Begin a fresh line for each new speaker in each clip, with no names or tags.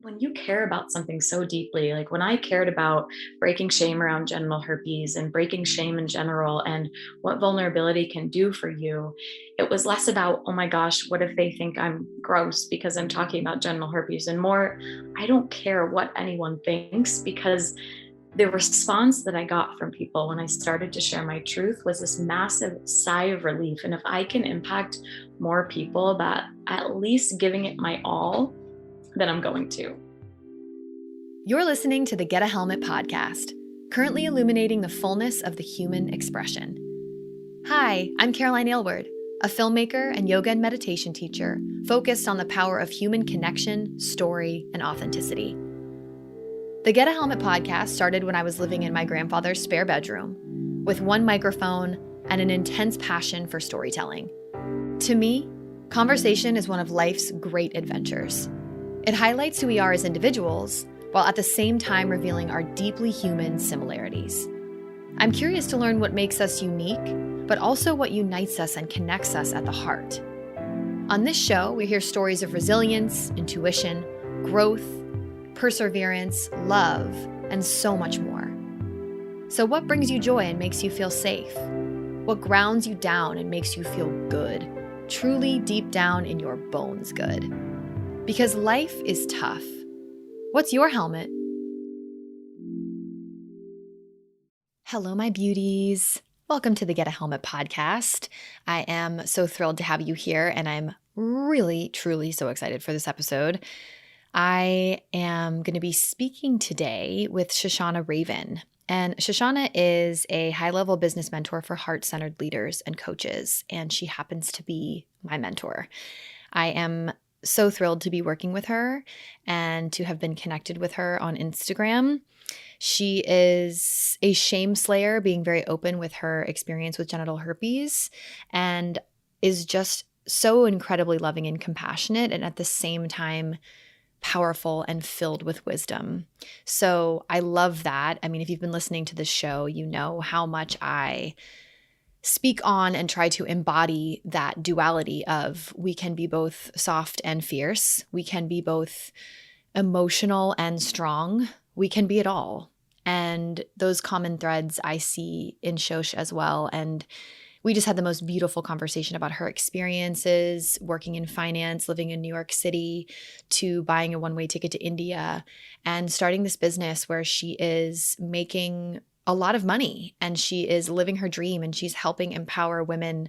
When you care about something so deeply, like when I cared about breaking shame around genital herpes and breaking shame in general and what vulnerability can do for you, it was less about, oh my gosh, what if they think I'm gross because I'm talking about genital herpes, and more, I don't care what anyone thinks, because the response that I got from people when I started to share my truth was this massive sigh of relief. And if I can impact more people by at least giving it my all, then I'm going to.
You're listening to the Get a Helmet podcast, currently illuminating the fullness of the human expression. Hi, I'm Caroline Aylward, a filmmaker and yoga and meditation teacher focused on the power of human connection, story, and authenticity. The Get a Helmet podcast started when I was living in my grandfather's spare bedroom with one microphone and an intense passion for storytelling. To me, conversation is one of life's great adventures. It highlights who we are as individuals, while at the same time revealing our deeply human similarities. I'm curious to learn what makes us unique, but also what unites us and connects us at the heart. On this show, we hear stories of resilience, intuition, growth, perseverance, love, and so much more. So what brings you joy and makes you feel safe? What grounds you down and makes you feel good, truly deep down in your bones good? Because life is tough. What's your helmet? Hello, my beauties. Welcome to the Get a Helmet podcast. I am so thrilled to have you here, and I'm really, truly so excited for this episode. I am going to be speaking today with Shoshanna Raven. And Shoshanna is a high-level business mentor for heart-centered leaders and coaches, and she happens to be my mentor. I am so thrilled to be working with her and to have been connected with her on Instagram. She is a shame slayer, being very open with her experience with genital herpes, and is just so incredibly loving and compassionate, and at the same time powerful and filled with wisdom. So I love that. I mean, if you've been listening to this show, you know how much I speak on and try to embody that duality of we can be both soft and fierce. We can be both emotional and strong. We can be it all. And those common threads I see in Shosh as well. And we just had the most beautiful conversation about her experiences working in finance, living in New York City, to buying a one-way ticket to India and starting this business where she is making a lot of money and she is living her dream, and she's helping empower women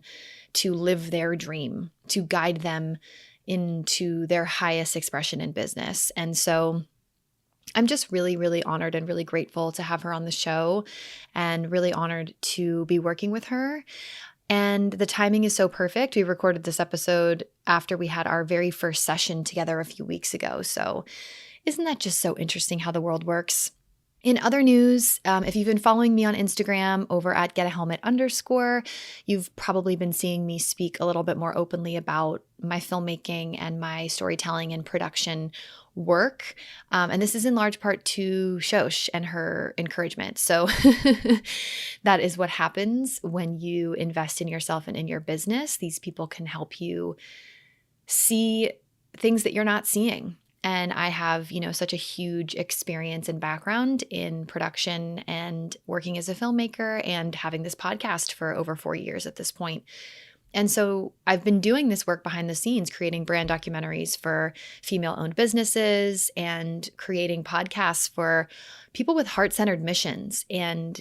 to live their dream, to guide them into their highest expression in business. And so I'm just really, really honored and really grateful to have her on the show, and really honored to be working with her. And the timing is so perfect. We recorded this episode after we had our very first session together a few weeks ago. So isn't that just so interesting how the world works? In other news, if you've been following me on Instagram over at @getahelmet_, you've probably been seeing me speak a little bit more openly about my filmmaking and my storytelling and production work. And this is in large part to Shosh and her encouragement. So that is what happens when you invest in yourself and in your business. These people can help you see things that you're not seeing. And I have, such a huge experience and background in production and working as a filmmaker and having this podcast for over 4 years at this point. And so I've been doing this work behind the scenes, creating brand documentaries for female-owned businesses and creating podcasts for people with heart-centered missions. And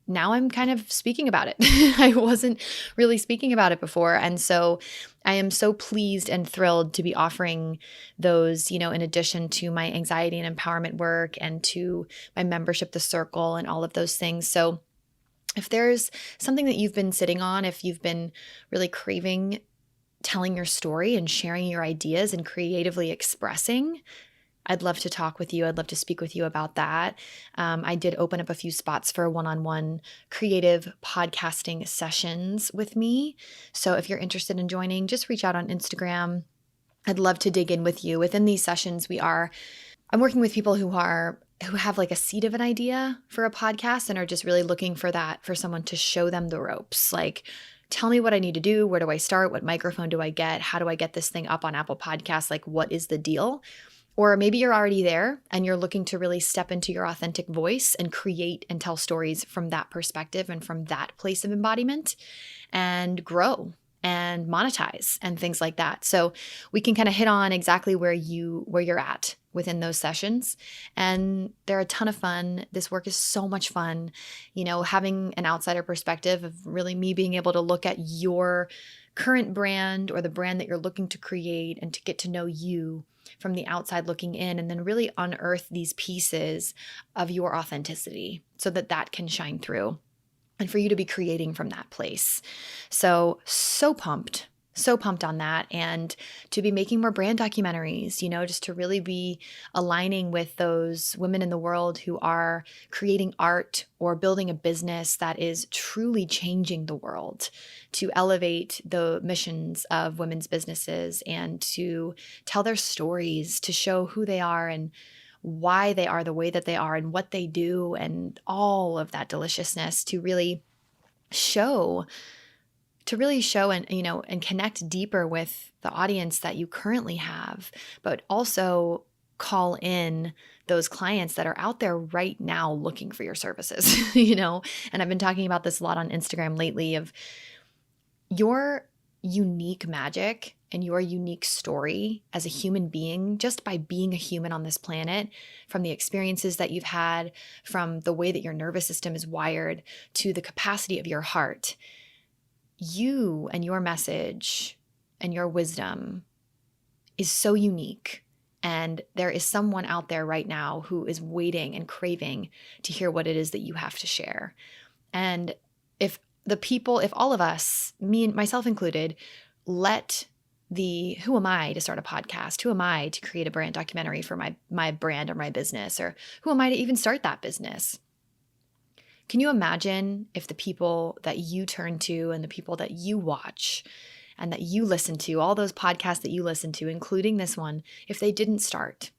now I'm kind of speaking about it. I wasn't really speaking about it before. And so I am so pleased and thrilled to be offering those, in addition to my anxiety and empowerment work and to my membership, The Circle, and all of those things. So if there's something that you've been sitting on, if you've been really craving telling your story and sharing your ideas and creatively expressing, I'd love to talk with you. I'd love to speak with you about that. I did open up a few spots for one-on-one creative podcasting sessions with me. So if you're interested in joining, just reach out on Instagram. I'd love to dig in with you. Within these sessions, I'm working with people who have like a seed of an idea for a podcast and are just really looking for someone to show them the ropes. Like, tell me what I need to do. Where do I start? What microphone do I get? How do I get this thing up on Apple Podcasts? Like, what is the deal? Or maybe you're already there and you're looking to really step into your authentic voice and create and tell stories from that perspective and from that place of embodiment and grow and monetize and things like that. So we can kind of hit on exactly where you're at within those sessions. And they're a ton of fun. This work is so much fun. Having an outsider perspective of really me being able to look at your current brand or the brand that you're looking to create and to get to know you from the outside looking in, and then really unearth these pieces of your authenticity so that that can shine through and for you to be creating from that place. So pumped on that, and to be making more brand documentaries, just to really be aligning with those women in the world who are creating art or building a business that is truly changing the world, to elevate the missions of women's businesses and to tell their stories, to show who they are and why they are the way that they are and what they do and all of that deliciousness, to really show and connect deeper with the audience that you currently have, but also call in those clients that are out there right now looking for your services. And I've been talking about this a lot on Instagram lately, of your unique magic and your unique story as a human being, just by being a human on this planet, from the experiences that you've had, from the way that your nervous system is wired, to the capacity of your heart. You and your message and your wisdom is so unique. And there is someone out there right now who is waiting and craving to hear what it is that you have to share. And if all of us, me and myself included, who am I to start a podcast? Who am I to create a brand documentary for my brand or my business? Or who am I to even start that business? Can you imagine if the people that you turn to and the people that you watch and that you listen to, all those podcasts that you listen to, including this one, if they didn't start,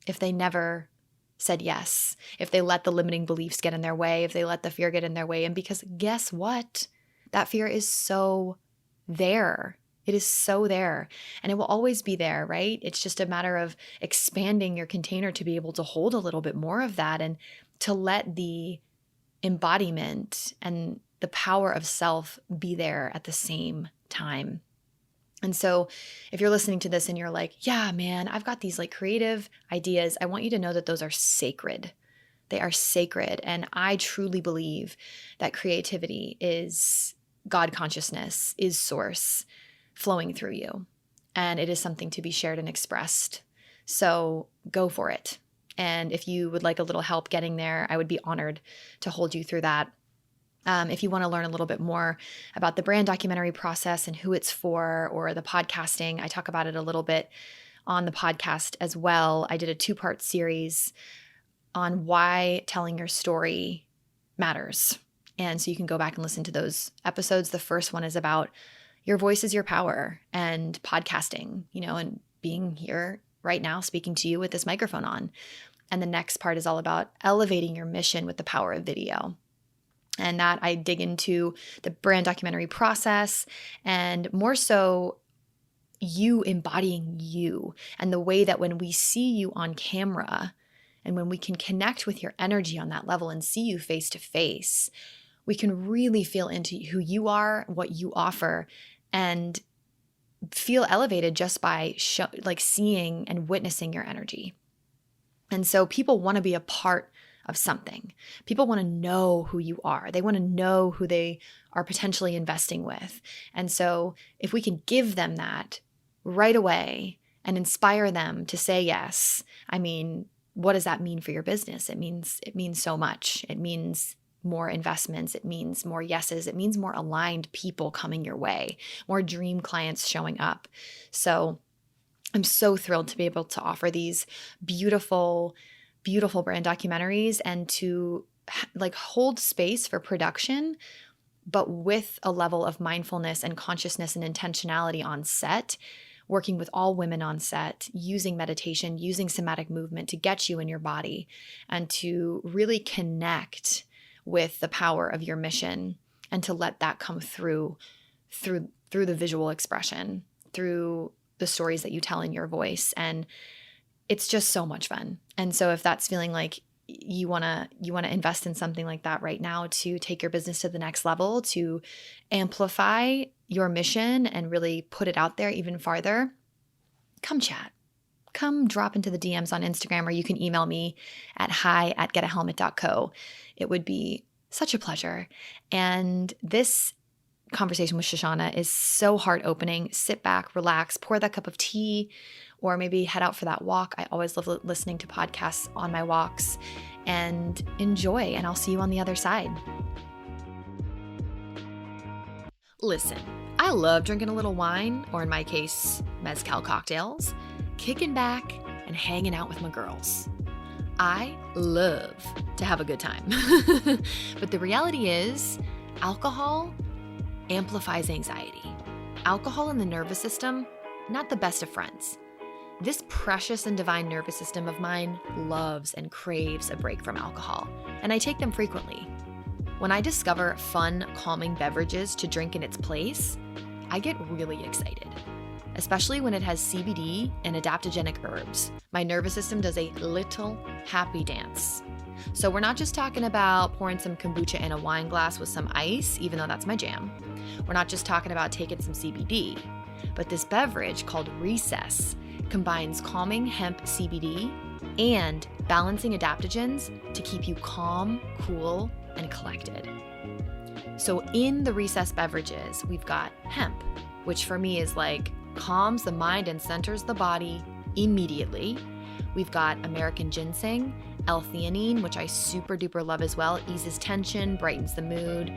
if they never said yes, if they let the limiting beliefs get in their way, if they let the fear get in their way? And because guess what? That fear is so there. It is so there, and it will always be there, right? It's just a matter of expanding your container to be able to hold a little bit more of that and to let the embodiment and the power of self be there at the same time. And so if you're listening to this and you're like, yeah, man, I've got these creative ideas, I want you to know that those are sacred. They are sacred. And I truly believe that creativity is God consciousness, is source flowing through you. And it is something to be shared and expressed. So go for it. And if you would like a little help getting there, I would be honored to hold you through that. If you want to learn a little bit more about the brand documentary process and who it's for, or the podcasting, I talk about it a little bit on the podcast as well. I did a 2-part series on why telling your story matters. And so you can go back and listen to those episodes. The first one is about your voice is your power and podcasting, and being here right now speaking to you with this microphone on. And the next part is all about elevating your mission with the power of video. And that I dig into the brand documentary process, and more so you embodying you, and the way that when we see you on camera and when we can connect with your energy on that level and see you face to face, we can really feel into who you are, what you offer, and feel elevated just by seeing and witnessing your energy. And so people want to be a part of something. People want to know who you are. They want to know who they are potentially investing with. And so if we can give them that right away and inspire them to say yes, what does that mean for your business? It means so much. It means more investments. It means more yeses. It means more aligned people coming your way, more dream clients showing up. So I'm so thrilled to be able to offer these beautiful, beautiful brand documentaries and to hold space for production, but with a level of mindfulness and consciousness and intentionality on set, working with all women on set, using meditation, using somatic movement to get you in your body and to really connect with the power of your mission, and to let that come through the visual expression, through the stories that you tell in your voice. And it's just so much fun. And so if that's feeling like you want to invest in something like that right now to take your business to the next level, to amplify your mission and really put it out there even farther, come chat. Come drop into the DMs on Instagram, or you can email me at hi@getahelmet.co. It would be such a pleasure. And this conversation with Shoshanna is so heart opening. Sit back, relax, pour that cup of tea, or maybe head out for that walk. I always love listening to podcasts on my walks, and enjoy. And I'll see you on the other side. Listen, I love drinking a little wine, or in my case, mezcal cocktails, kicking back and hanging out with my girls. I love to have a good time. But the reality is, alcohol amplifies anxiety. Alcohol and the nervous system, not the best of friends. This precious and divine nervous system of mine loves and craves a break from alcohol, and I take them frequently. When I discover fun, calming beverages to drink in its place, I get really excited, especially when it has CBD and adaptogenic herbs. My nervous system does a little happy dance. So we're not just talking about pouring some kombucha in a wine glass with some ice, even though that's my jam. We're not just talking about taking some CBD, but this beverage called Recess combines calming hemp CBD and balancing adaptogens to keep you calm, cool, and collected. So in the Recess beverages, we've got hemp, which for me is like calms the mind and centers the body immediately. We've got American ginseng, L-theanine, which I super duper love as well. It eases tension, brightens the mood.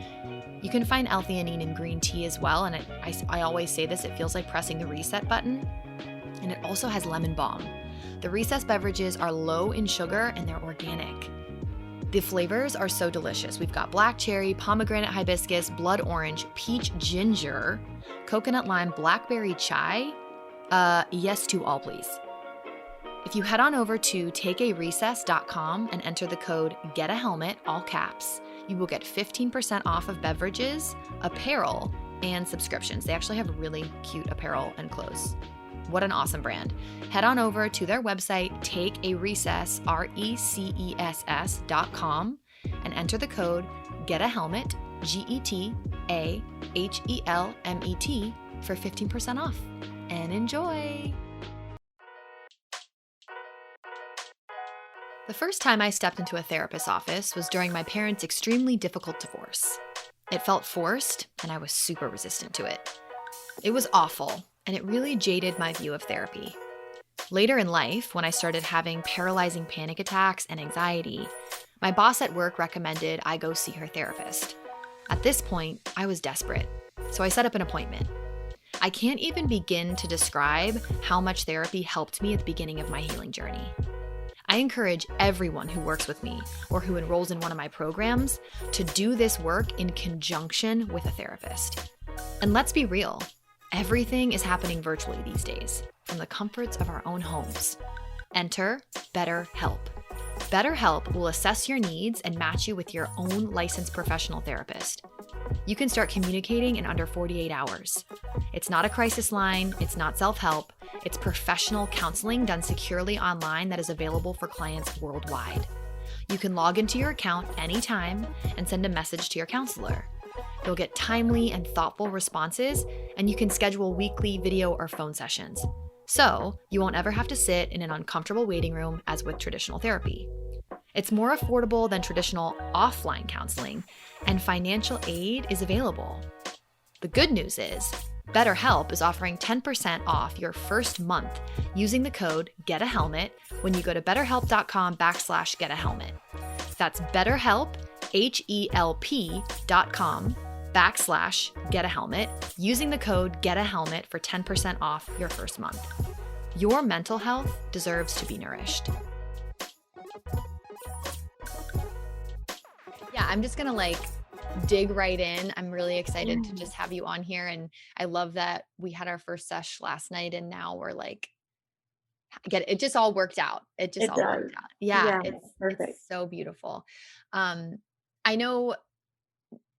You can find L-theanine in green tea as well. And I always say this, it feels like pressing the reset button. And it also has lemon balm. The Recess beverages are low in sugar and they're organic. The flavors are so delicious. We've got black cherry, pomegranate hibiscus, blood orange, peach ginger, coconut lime, blackberry chai. Yes to all, please. If you head on over to takearecess.com and enter the code GETAHELMET, all caps, you will get 15% off of beverages, apparel, and subscriptions. They actually have really cute apparel and clothes. What an awesome brand. Head on over to their website, takearecess, RECESS.com, and enter the code GETAHELMET, GETAHELMET, for 15% off. And enjoy! The first time I stepped into a therapist's office was during my parents' extremely difficult divorce. It felt forced, and I was super resistant to it. It was awful, and it really jaded my view of therapy. Later in life, when I started having paralyzing panic attacks and anxiety, my boss at work recommended I go see her therapist. At this point, I was desperate, so I set up an appointment. I can't even begin to describe how much therapy helped me at the beginning of my healing journey. I encourage everyone who works with me or who enrolls in one of my programs to do this work in conjunction with a therapist. And let's be real, everything is happening virtually these days, from the comforts of our own homes. Enter BetterHelp. BetterHelp will assess your needs and match you with your own licensed professional therapist. You can start communicating in under 48 hours. It's not a crisis line, it's not self-help, it's professional counseling done securely online that is available for clients worldwide. You can log into your account anytime and send a message to your counselor. You'll get timely and thoughtful responses, and you can schedule weekly video or phone sessions. So you won't ever have to sit in an uncomfortable waiting room as with traditional therapy. It's more affordable than traditional offline counseling, and financial aid is available. The good news is, BetterHelp is offering 10% off your first month using the code GETAHELMET when you go to betterhelp.com/getahelmet. That's BetterHelp, HELP.com/getahelmet using the code GETAHELMET for 10% off your first month. Your mental health deserves to be nourished. Yeah, I'm just going to dig right in. I'm really excited to just have you on here. And I love that we had our first sesh last night and now we're it just all worked out. It just
It
all
does.
worked out. Yeah,
Perfect.
it's so beautiful. I know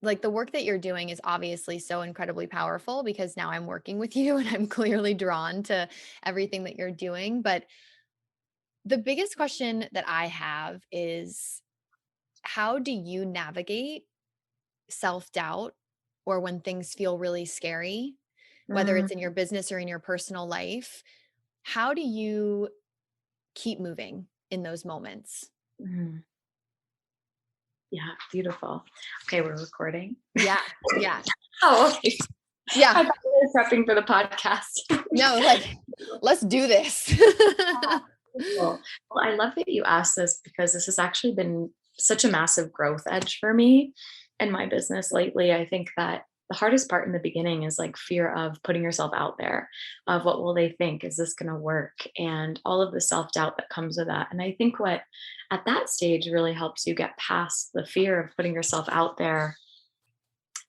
the work that you're doing is obviously so incredibly powerful because now I'm working with you and I'm clearly drawn to everything that you're doing. But the biggest question that I have is, how do you navigate self-doubt or when things feel really scary, whether
Mm,
it's in your business or in your personal life? How do you keep moving in those moments?
mm. Yeah, beautiful. Okay, we're recording.
Yeah. Yeah.
Oh, okay.
Yeah.
I thought we were prepping for the podcast.
No, like, let's do this.
Cool. Well, I love that you asked this because this has actually been such a massive growth edge for me in my business lately. I think that the hardest part in the beginning is like fear of putting yourself out there, of what will they think? Is this going to work? And all of the self doubt that comes with that. And I think what at that stage really helps you get past the fear of putting yourself out there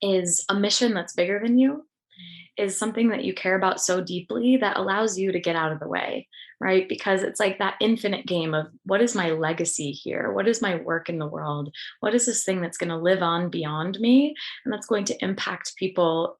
is a mission that's bigger than you, is something that you care about so deeply that allows you to get out of the way, right? Because it's like that infinite game of what is my legacy here? What is my work in the world? What is this thing that's going to live on beyond me and that's going to impact people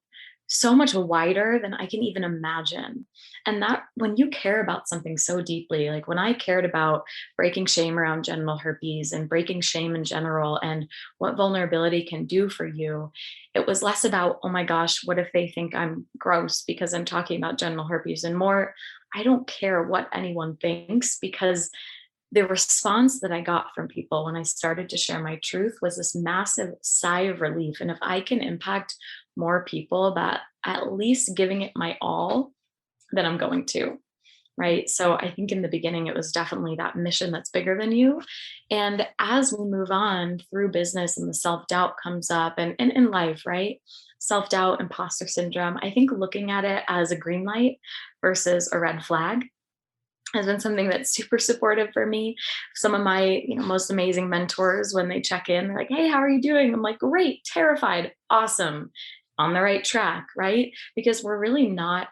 so much wider than I can even imagine? And that when you care about something so deeply, like when I cared about breaking shame around genital herpes and breaking shame in general and what vulnerability can do for you, it was less about, oh my gosh, what if they think I'm gross because I'm talking about genital herpes, and more, I don't care what anyone thinks, because the response that I got from people when I started to share my truth was this massive sigh of relief. And if I can impact more people that at least giving it my all, then I'm going to. Right. So I think in the beginning, it was definitely that mission that's bigger than you. And as we move on through business and the self doubt comes up and in life, right? Self doubt, imposter syndrome, I think looking at it as a green light versus a red flag has been something that's super supportive for me. Some of my, most amazing mentors, when they check in, they're like, "Hey, how are you doing?" I'm like, "Great, terrified, awesome, on the right track," right? Because we're really not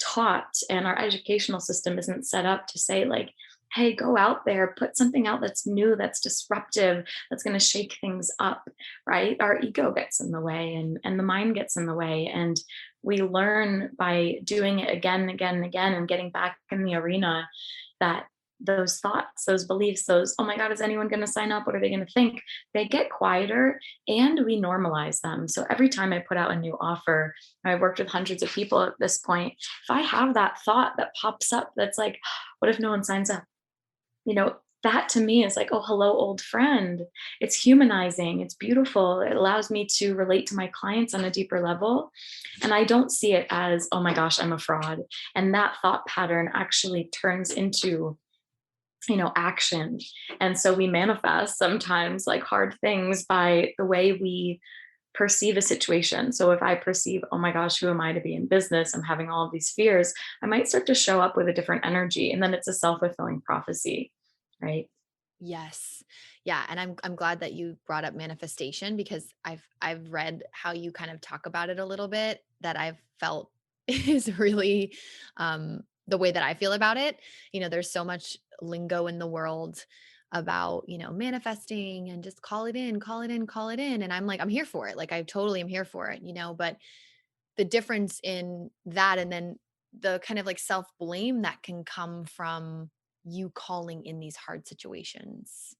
taught, and our educational system isn't set up to say, like, "Hey, go out there, put something out that's new, that's disruptive, that's going to shake things up," right? Our ego gets in the way, and the mind gets in the way. And we learn by doing it again and again and again and getting back in the arena that those thoughts, those beliefs, those, oh my God, is anyone going to sign up? What are they going to think? They get quieter and we normalize them. So every time I put out a new offer, I've worked with hundreds of people at this point. If I have that thought that pops up, that's like, what if no one signs up? That to me is like, oh, hello, old friend. It's humanizing. It's beautiful. It allows me to relate to my clients on a deeper level. And I don't see it as, oh my gosh, I'm a fraud. And that thought pattern actually turns into action. And so we manifest sometimes like hard things by the way we perceive a situation. So if I perceive, oh my gosh, who am I to be in business? I'm having all of these fears. I might start to show up with a different energy. And then it's a self-fulfilling prophecy, right?
Yes. Yeah, and I'm glad that you brought up manifestation because I've read how you kind of talk about it a little bit that I've felt is really the way that I feel about it. There's so much lingo in the world about, manifesting and just call it in, call it in, call it in. And I'm like, I'm here for it. Like I totally am here for it, but the difference in that and then the kind of like self-blame that can come from you calling in these hard situations.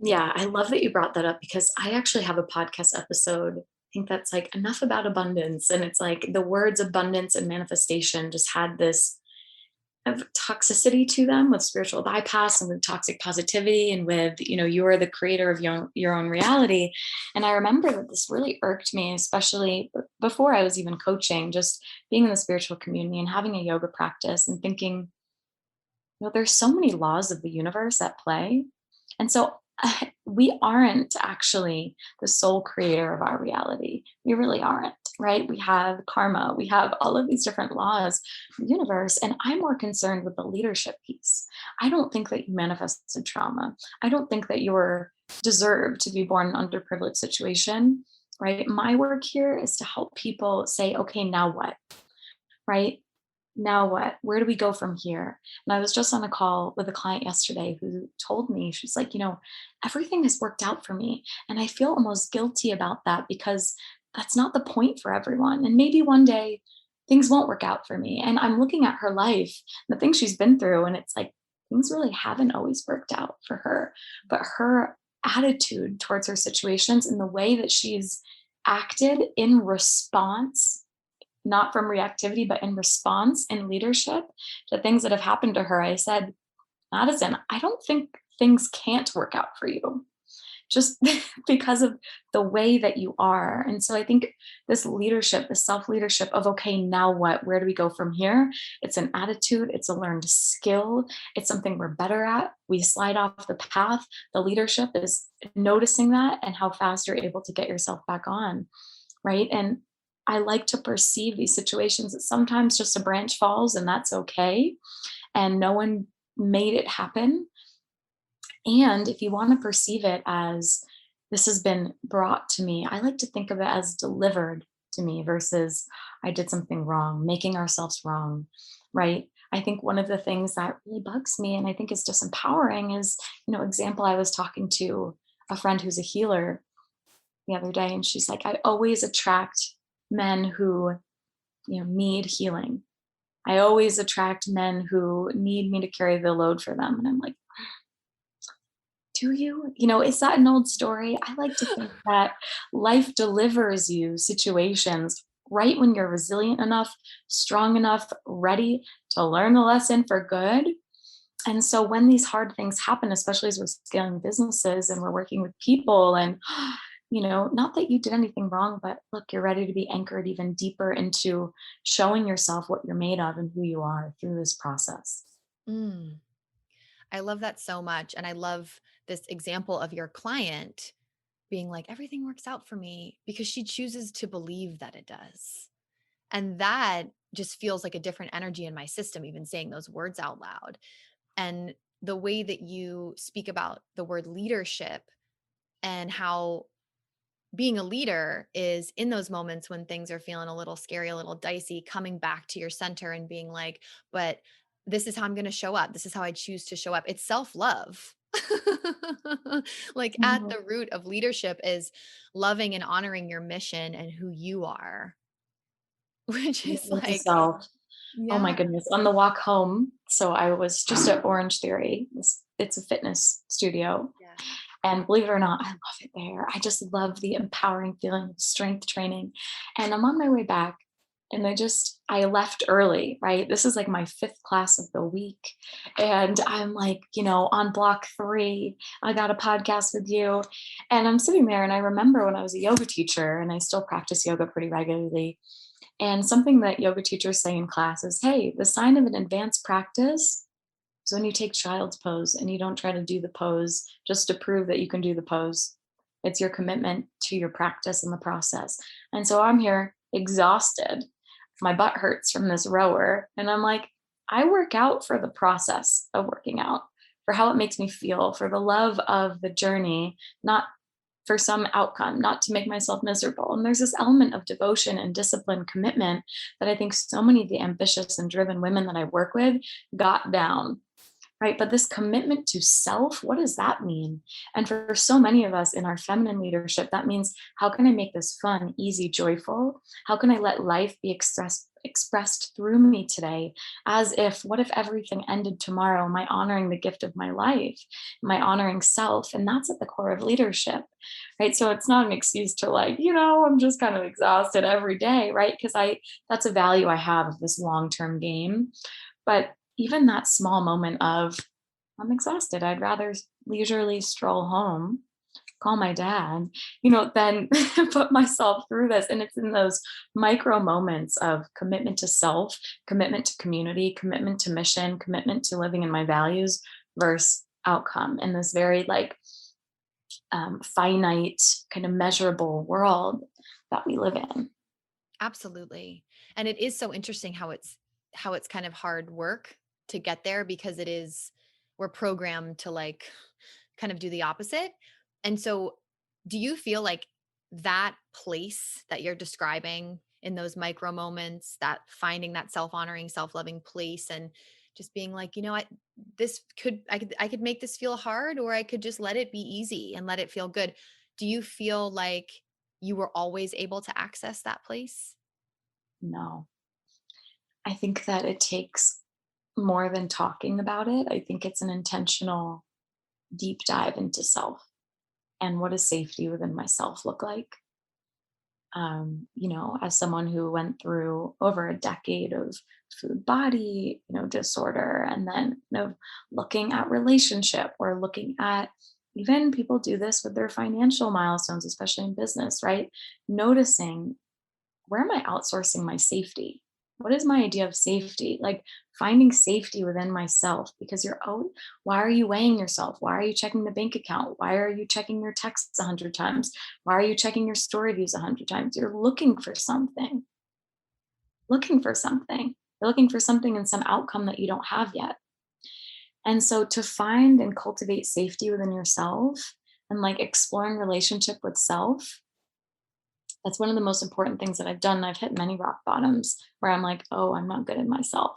Yeah, I love that you brought that up because I actually have a podcast episode. I think that's like enough about abundance. And it's like the words abundance and manifestation just had this of toxicity to them with spiritual bypass and with toxic positivity and with, you are the creator of your own reality. And I remember that this really irked me, especially before I was even coaching, just being in the spiritual community and having a yoga practice and thinking, there's so many laws of the universe at play. And so we aren't actually the sole creator of our reality. We really aren't, right? We have karma, we have all of these different laws of the universe. And I'm more concerned with the leadership piece. I don't think that you manifested trauma. I don't think that you're deserved to be born in an underprivileged situation, right? My work here is to help people say, okay, now what? Right? Now what? Where do we go from here? And I was just on a call with a client yesterday who told me, she's like, everything has worked out for me. And I feel almost guilty about that because that's not the point for everyone. And maybe one day things won't work out for me. And I'm looking at her life, the things she's been through, and it's like, things really haven't always worked out for her. But her attitude towards her situations and the way that she's acted in response, not from reactivity, but in response and leadership to things that have happened to her, I said, Madison, I don't think things can't work out for you just because of the way that you are. And so I think this leadership, this self leadership of, okay, now what? Where do we go from here? It's an attitude, it's a learned skill, it's something we're better at. We slide off the path. The leadership is noticing that and how fast you're able to get yourself back on. Right. And I like to perceive these situations that sometimes just a branch falls and that's okay. And no one made it happen. And if you want to perceive it as this has been brought to me, I like to think of it as delivered to me versus I did something wrong, making ourselves wrong, right? I think one of the things that really bugs me and I think is disempowering is, example, I was talking to a friend who's a healer the other day, and she's like, I always attract men who, need healing. I always attract men who need me to carry the load for them. And I'm like, do you? Is that an old story? I like to think that life delivers you situations right when you're resilient enough, strong enough, ready to learn the lesson for good. And so when these hard things happen, especially as we're scaling businesses and we're working with people, and, not that you did anything wrong, but look, you're ready to be anchored even deeper into showing yourself what you're made of and who you are through this process.
Mm, I love that so much. And I love this example of your client being like, everything works out for me because she chooses to believe that it does. And that just feels like a different energy in my system, even saying those words out loud. And the way that you speak about the word leadership and how being a leader is in those moments when things are feeling a little scary, a little dicey, coming back to your center and being like, but this is how I'm going to show up. This is how I choose to show up. It's self love. Like at
Mhm.
the root of leadership is loving and honoring your mission and who you are, which is
Commitment to
like,
self. Oh my
yeah.
goodness. On the walk home, so I was just at Orange Theory. It's a fitness studio.
Yeah.
And believe it or not, I love it there. I just love the empowering feeling of strength training. And I'm on my way back and I left early, right? This is like my fifth class of the week. And I'm like, on block 3, I got a podcast with you. And I'm sitting there and I remember when I was a yoga teacher and I still practice yoga pretty regularly. And something that yoga teachers say in class is, hey, the sign of an advanced practice is when you take child's pose and you don't try to do the pose just to prove that you can do the pose. It's your commitment to your practice and the process. And so I'm here exhausted. My butt hurts from this rower. And I'm like, I work out for the process of working out, for how it makes me feel, for the love of the journey, not for some outcome, not to make myself miserable. And there's this element of devotion and discipline, commitment that I think so many of the ambitious and driven women that I work with got down. Right. But this commitment to self, what does that mean? And for so many of us in our feminine leadership, that means how can I make this fun, easy, joyful? How can I let life be expressed through me today? As if, what if everything ended tomorrow? Am I honoring the gift of my life? Am I honoring self? And that's at the core of leadership. Right. So it's not an excuse to like, I'm just kind of exhausted every day. Right. Because that's a value I have of this long-term game. But even that small moment of, I'm exhausted, I'd rather leisurely stroll home, call my dad, than put myself through this. And it's in those micro moments of commitment to self, commitment to community, commitment to mission, commitment to living in my values versus outcome in this very like finite, kind of measurable world that we live in.
Absolutely. And it is so interesting how it's kind of hard work to get there because we're programmed to like kind of do the opposite. And so do you feel like that place that you're describing in those micro moments, that finding that self-honoring, self-loving place and just being like, I could make this feel hard or I could just let it be easy and let it feel good. Do you feel like you were always able to access that place?
No, I think that it takes more than talking about it, I think it's an intentional deep dive into self and what does safety within myself look like. As someone who went through over a decade of food body, disorder, and then, looking at relationship or looking at even people do this with their financial milestones, especially in business, right? Noticing where am I outsourcing my safety? What is my idea of safety? Like finding safety within myself because why are you weighing yourself? Why are you checking the bank account? Why are you checking your texts 100 times? Why are you checking your story views 100 times? You're looking for something. You're looking for something in some outcome that you don't have yet. And so to find and cultivate safety within yourself and like exploring relationship with self, that's one of the most important things that I've done. I've hit many rock bottoms where I'm like, oh, I'm not good in myself.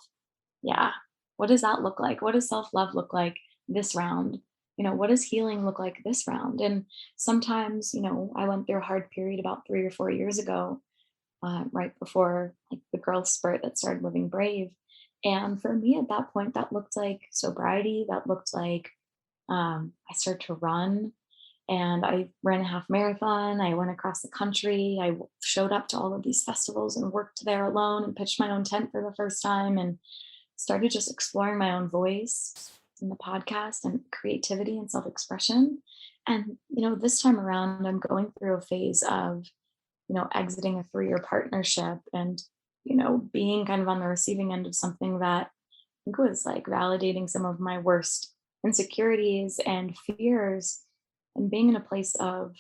Yeah. What does that look like? What does self love look like this round? What does healing look like this round? And sometimes, I went through a hard period about 3 or 4 years ago, right before like the growth spurt that started living brave. And for me at that point, that looked like sobriety. That looked like I started to run and I ran a half marathon. I went across the country. Showed up to all of these festivals and worked there alone and pitched my own tent for the first time and started just exploring my own voice in the podcast and creativity and self expression. And, this time around, I'm going through a phase of, exiting a 3-year partnership and, being kind of on the receiving end of something that I think was like validating some of my worst insecurities and fears and being in a place of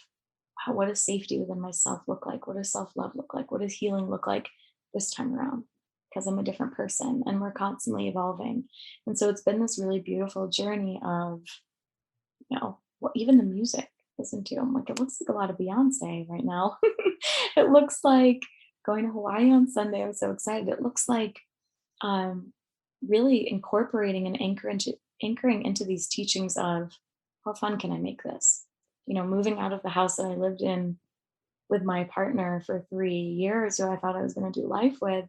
wow, what does safety within myself look like? What does self love look like? What does healing look like this time around? Because I'm a different person and we're constantly evolving. And so it's been this really beautiful journey of, even the music I listen to. I'm like, it looks like a lot of Beyonce right now. It looks like going to Hawaii on Sunday. I was so excited. It looks like um, really incorporating and anchoring into these teachings of how fun can I make this? Moving out of the house that I lived in with my partner for 3 years, who I thought I was going to do life with,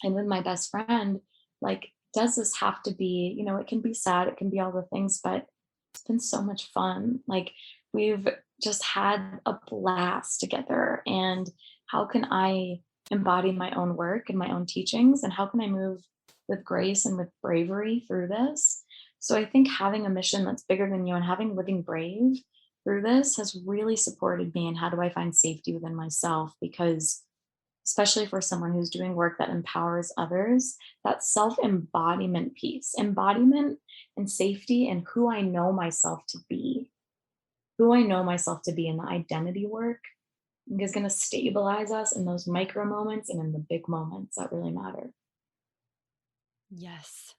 and with my best friend, like, does this have to be, it can be sad, it can be all the things, but it's been so much fun. Like, we've just had a blast together. And how can I embody my own work and my own teachings? And how can I move with grace and with bravery through this? So I think having a mission that's bigger than you and having living brave through this has really supported me. And how do I find safety within myself? Because especially for someone who's doing work that empowers others, that self embodiment piece, embodiment and safety, and who I know myself to be in the identity work is going to stabilize us in those micro moments and in the big moments that really matter.
Yes,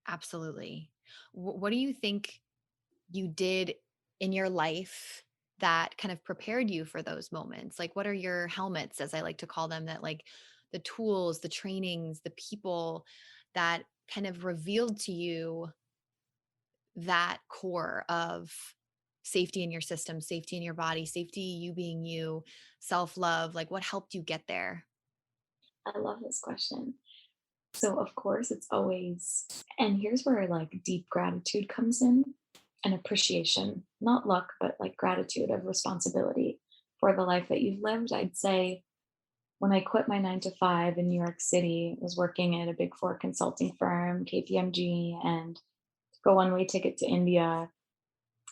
absolutely. What do you think you did in your life that kind of prepared you for those moments? Like, what are your helmets, as I like to call them, that like the tools, the trainings, the people that kind of revealed to you that core of safety in your system, safety in your body, safety, you being you, self love? Like, what helped you get there?
I love this question. So, of course, it's always, and here's where like deep gratitude comes in and appreciation, not luck, but like gratitude of responsibility for the life that you've lived. I'd say when I quit my 9 to 5 in New York City, was working at a big four consulting firm, KPMG, and took a one-way ticket to India.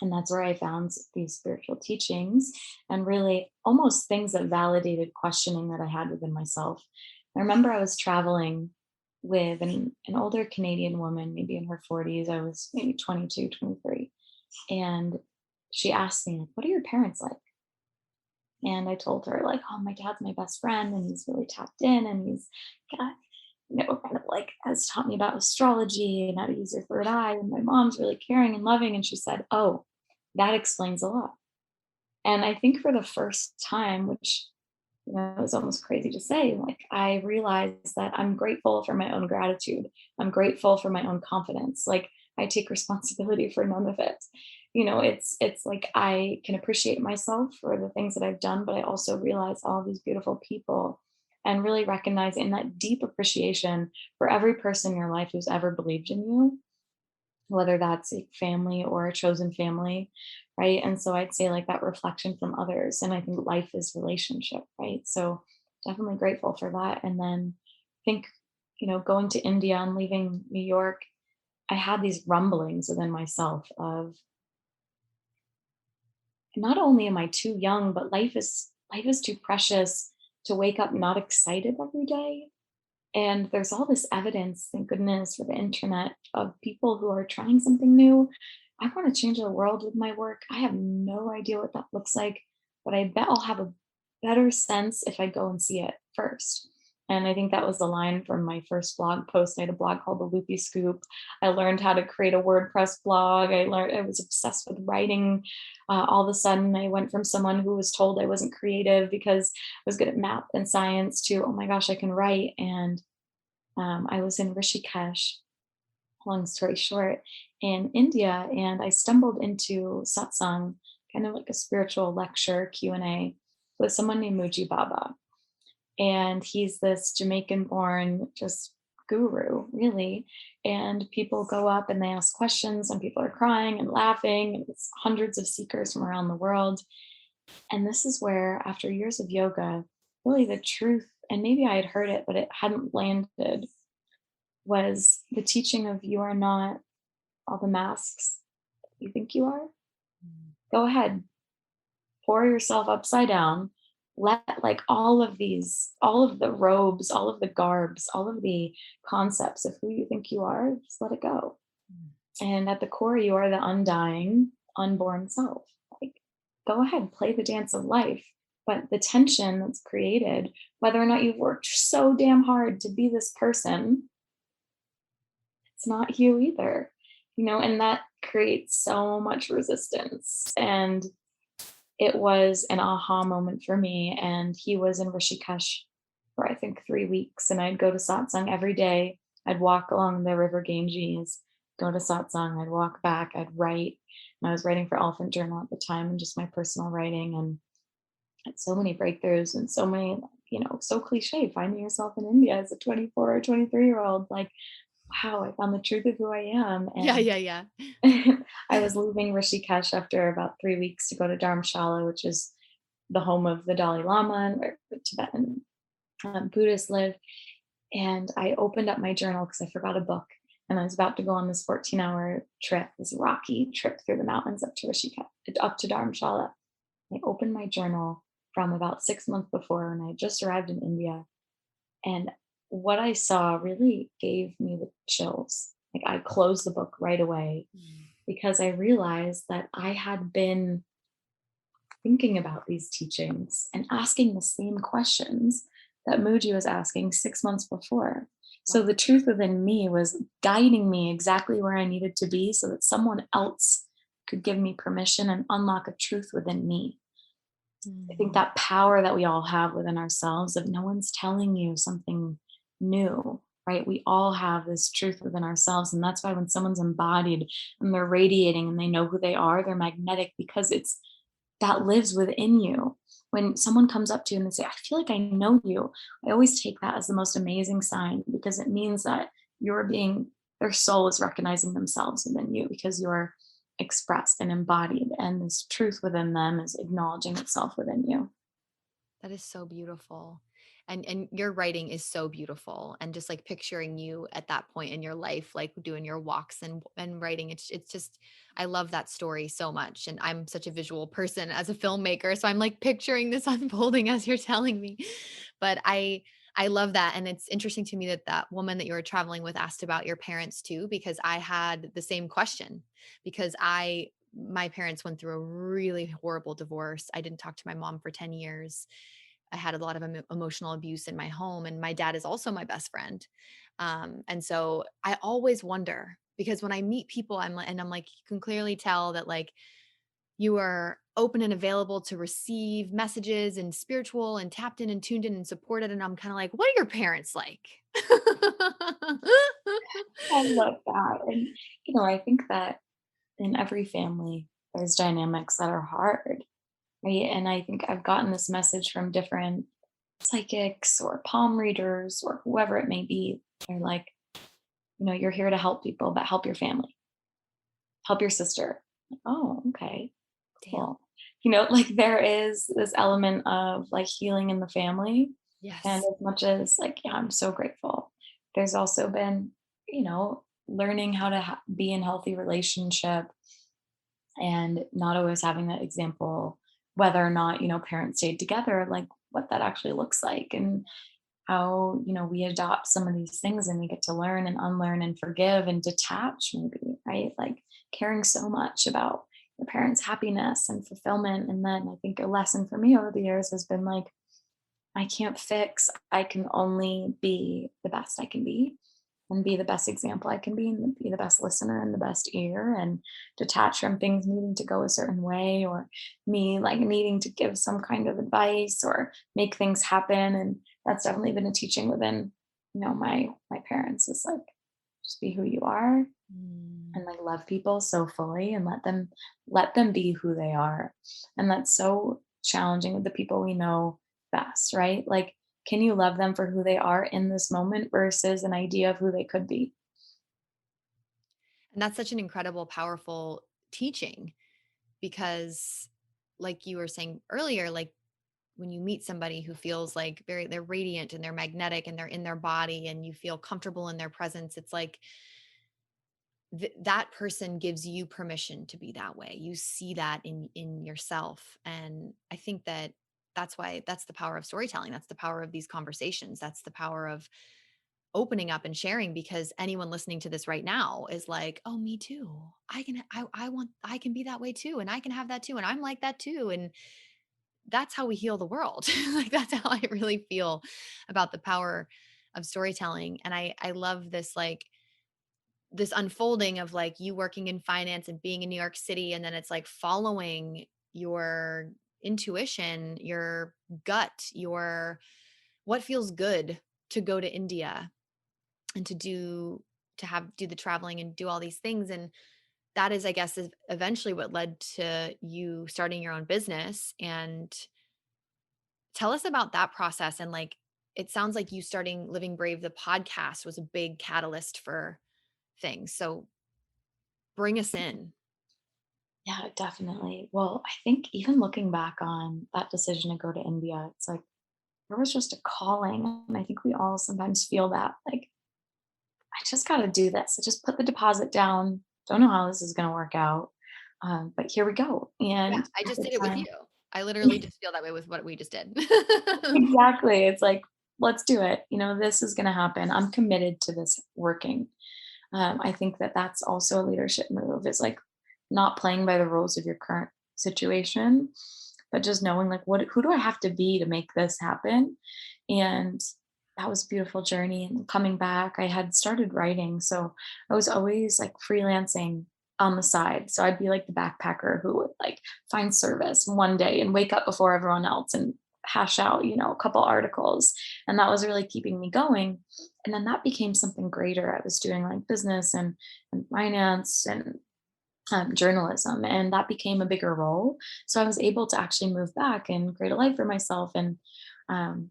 And that's where I found these spiritual teachings and really almost things that validated questioning that I had within myself. I remember I was traveling with an older Canadian woman, maybe in her 40s. I was maybe 22, 23. And she asked me, like, what are your parents like? And I told her, like, oh, my dad's my best friend and he's really tapped in and he's got, kind of like has taught me about astrology and how to use your third eye. And my mom's really caring and loving. And she said, oh, that explains a lot. And I think for the first time, which is almost crazy to say, like I realized that I'm grateful for my own gratitude. I'm grateful for my own confidence. Like I take responsibility for none of it. It's like I can appreciate myself for the things that I've done, but I also realize all these beautiful people and really recognizing that deep appreciation for every person in your life who's ever believed in you, whether that's a family or a chosen family, right? And so I'd say like that reflection from others. And I think life is relationship, right? So definitely grateful for that. And then I think, going to India and leaving New York, I had these rumblings within myself of not only am I too young, but life is too precious to wake up not excited every day. And there's all this evidence, thank goodness for the internet, of people who are trying something new. I want to change the world with my work. I have no idea what that looks like, but I bet I'll have a better sense if I go and see it first. And I think that was the line from my first blog post. I had a blog called The Loopy Scoop. I learned how to create a WordPress blog. I was obsessed with writing. All of a sudden, I went from someone who was told I wasn't creative because I was good at math and science to, oh my gosh, I can write. And I was in Rishikesh, long story short, in India, and I stumbled into satsang, kind of like a spiritual lecture Q&A with someone named Muji Baba. And he's this Jamaican-born just guru, really. And people go up and they ask questions, and people are crying and laughing, and it's hundreds of seekers from around the world. And this is where, after years of yoga, really the truth, and maybe I had heard it, but it hadn't landed, was the teaching of you are not all the masks you think you are.
Mm.
Go ahead, pour yourself upside down. Let like all of the robes, all of the garbs, all of the concepts of who you think you are, just let it go.
Mm.
And at the core, you are the undying, unborn self. Like, go ahead, play the dance of life. But the tension that's created, whether or not you've worked so damn hard to be this person, it's not you either, and that creates so much resistance. And it was an aha moment for me. And he was in Rishikesh for I think 3 weeks, and I'd go to satsang every day. I'd walk along the river Ganges, go to satsang, I'd walk back, I'd write. And I was writing for Elephant Journal at the time, and just my personal writing, and had so many breakthroughs and so many, so cliche, finding yourself in India as a 24 or 23-year-old, like, wow, I found the truth of who I am.
Yeah,
And
yeah, yeah.
I was leaving Rishikesh after about 3 weeks to go to Dharamshala, which is the home of the Dalai Lama and where the Tibetan Buddhists live. And I opened up my journal because I forgot a book. And I was about to go on this 14-hour trip, this rocky trip through the mountains up to Rishikesh, up to Dharamshala. I opened my journal from about 6 months before when I had just arrived in India. And what I saw really gave me the chills. Like, I closed the book right away
Mm.
because I realized that I had been thinking about these teachings and asking the same questions that Muji was asking 6 months before. So
Wow.
the truth within me was guiding me exactly where I needed to be so that someone else could give me permission and unlock a truth within me. I think
Mm.
that power that we all have within ourselves, of no one's telling you something new, right? We all have this truth within ourselves. And that's why when someone's embodied and they're radiating and they know who they are, they're magnetic, because it's that lives within you. When someone comes up to you and they say, I feel like I know you, I always take that as the most amazing sign, because it means that you're being, their soul is recognizing themselves within you because you're expressed and embodied, and this truth within them is acknowledging itself within you.
That is so beautiful. And your writing is so beautiful. And just like picturing you at that point in your life, like doing your walks and writing, it's just I love that story so much. And I'm such a visual person as a filmmaker. So I'm like picturing this unfolding as you're telling me. But I love that. And it's interesting to me that that woman that you were traveling with asked about your parents too, because I had the same question because my parents went through a really horrible divorce. I didn't talk to my mom for 10 years. I had a lot of emotional abuse in my home, and my dad is also my best friend. And so I always wonder because when I meet people, I'm like, you can clearly tell that like you are open and available to receive messages and spiritual and tapped in and tuned in and supported. And I'm kind of like, what are your parents like?
I love that. And, I think that in every family, there's dynamics that are hard, right? And I think I've gotten this message from different psychics or palm readers or whoever it may be. They're like, you're here to help people, but help your family, help your sister. Oh, okay,
Damn.
cool. Like there is this element of like healing in the family. And
Yes.
as much as like, yeah, I'm so grateful. There's also been, learning how to be in healthy relationship and not always having that example, whether or not, parents stayed together, like what that actually looks like and how, we adopt some of these things and we get to learn and unlearn and forgive and detach maybe, right? Like caring so much about the parents' happiness and fulfillment. And then I think a lesson for me over the years has been like, I can't fix, I can only be the best I can be and be the best example I can be and be the best listener and the best ear and detach from things needing to go a certain way or me like needing to give some kind of advice or make things happen. And that's definitely been a teaching within, my parents is like just be who you are
Mm.
and like love people so fully and let them be who they are. And that's so challenging with the people we know best, right? Like can you love them for who they are in this moment versus an idea of who they could be?
And that's such an incredible, powerful teaching because, like you were saying earlier, like when you meet somebody who feels like they're radiant and they're magnetic and they're in their body and you feel comfortable in their presence, it's like that person gives you permission to be that way. You see that in yourself, and I think that that's the power of storytelling. That's the power of these conversations. That's the power of opening up and sharing, because anyone listening to this right now is like, "Oh, me too. I can be that way too, and I can have that too, and I'm like that too." And that's how we heal the world. Like that's how I really feel about the power of storytelling. And I love this, like this unfolding of like you working in finance and being in New York City, and then it's like following your intuition, your gut, your what feels good to go to India and do the traveling and do all these things. And that is, I guess, is eventually what led to you starting your own business. And tell us about that process. And like it sounds like you starting Living Brave, the podcast, was a big catalyst for things. So bring us in.
Yeah, definitely. Well, I think even looking back on that decision to go to India, it's like there was just a calling. And I think we all sometimes feel that like, I just got to do this. I just put the deposit down. Don't know how this is going to work out. But here we go.
Yeah,
And
I
at
just
the
did it with
time,
you. I literally just feel that way with what we just did.
exactly. It's like, let's do it. This is going to happen. I'm committed to this working. I think that that's also a leadership move is like not playing by the rules of your current situation, but just knowing like who do I have to be to make this happen? And that was a beautiful journey. And coming back, I had started writing. So I was always like freelancing on the side. So I'd be like the backpacker who would like find service one day and wake up before everyone else and hash out, a couple articles. And that was really keeping me going. And then that became something greater. I was doing like business and finance and journalism, and that became a bigger role. So I was able to actually move back and create a life for myself, and um,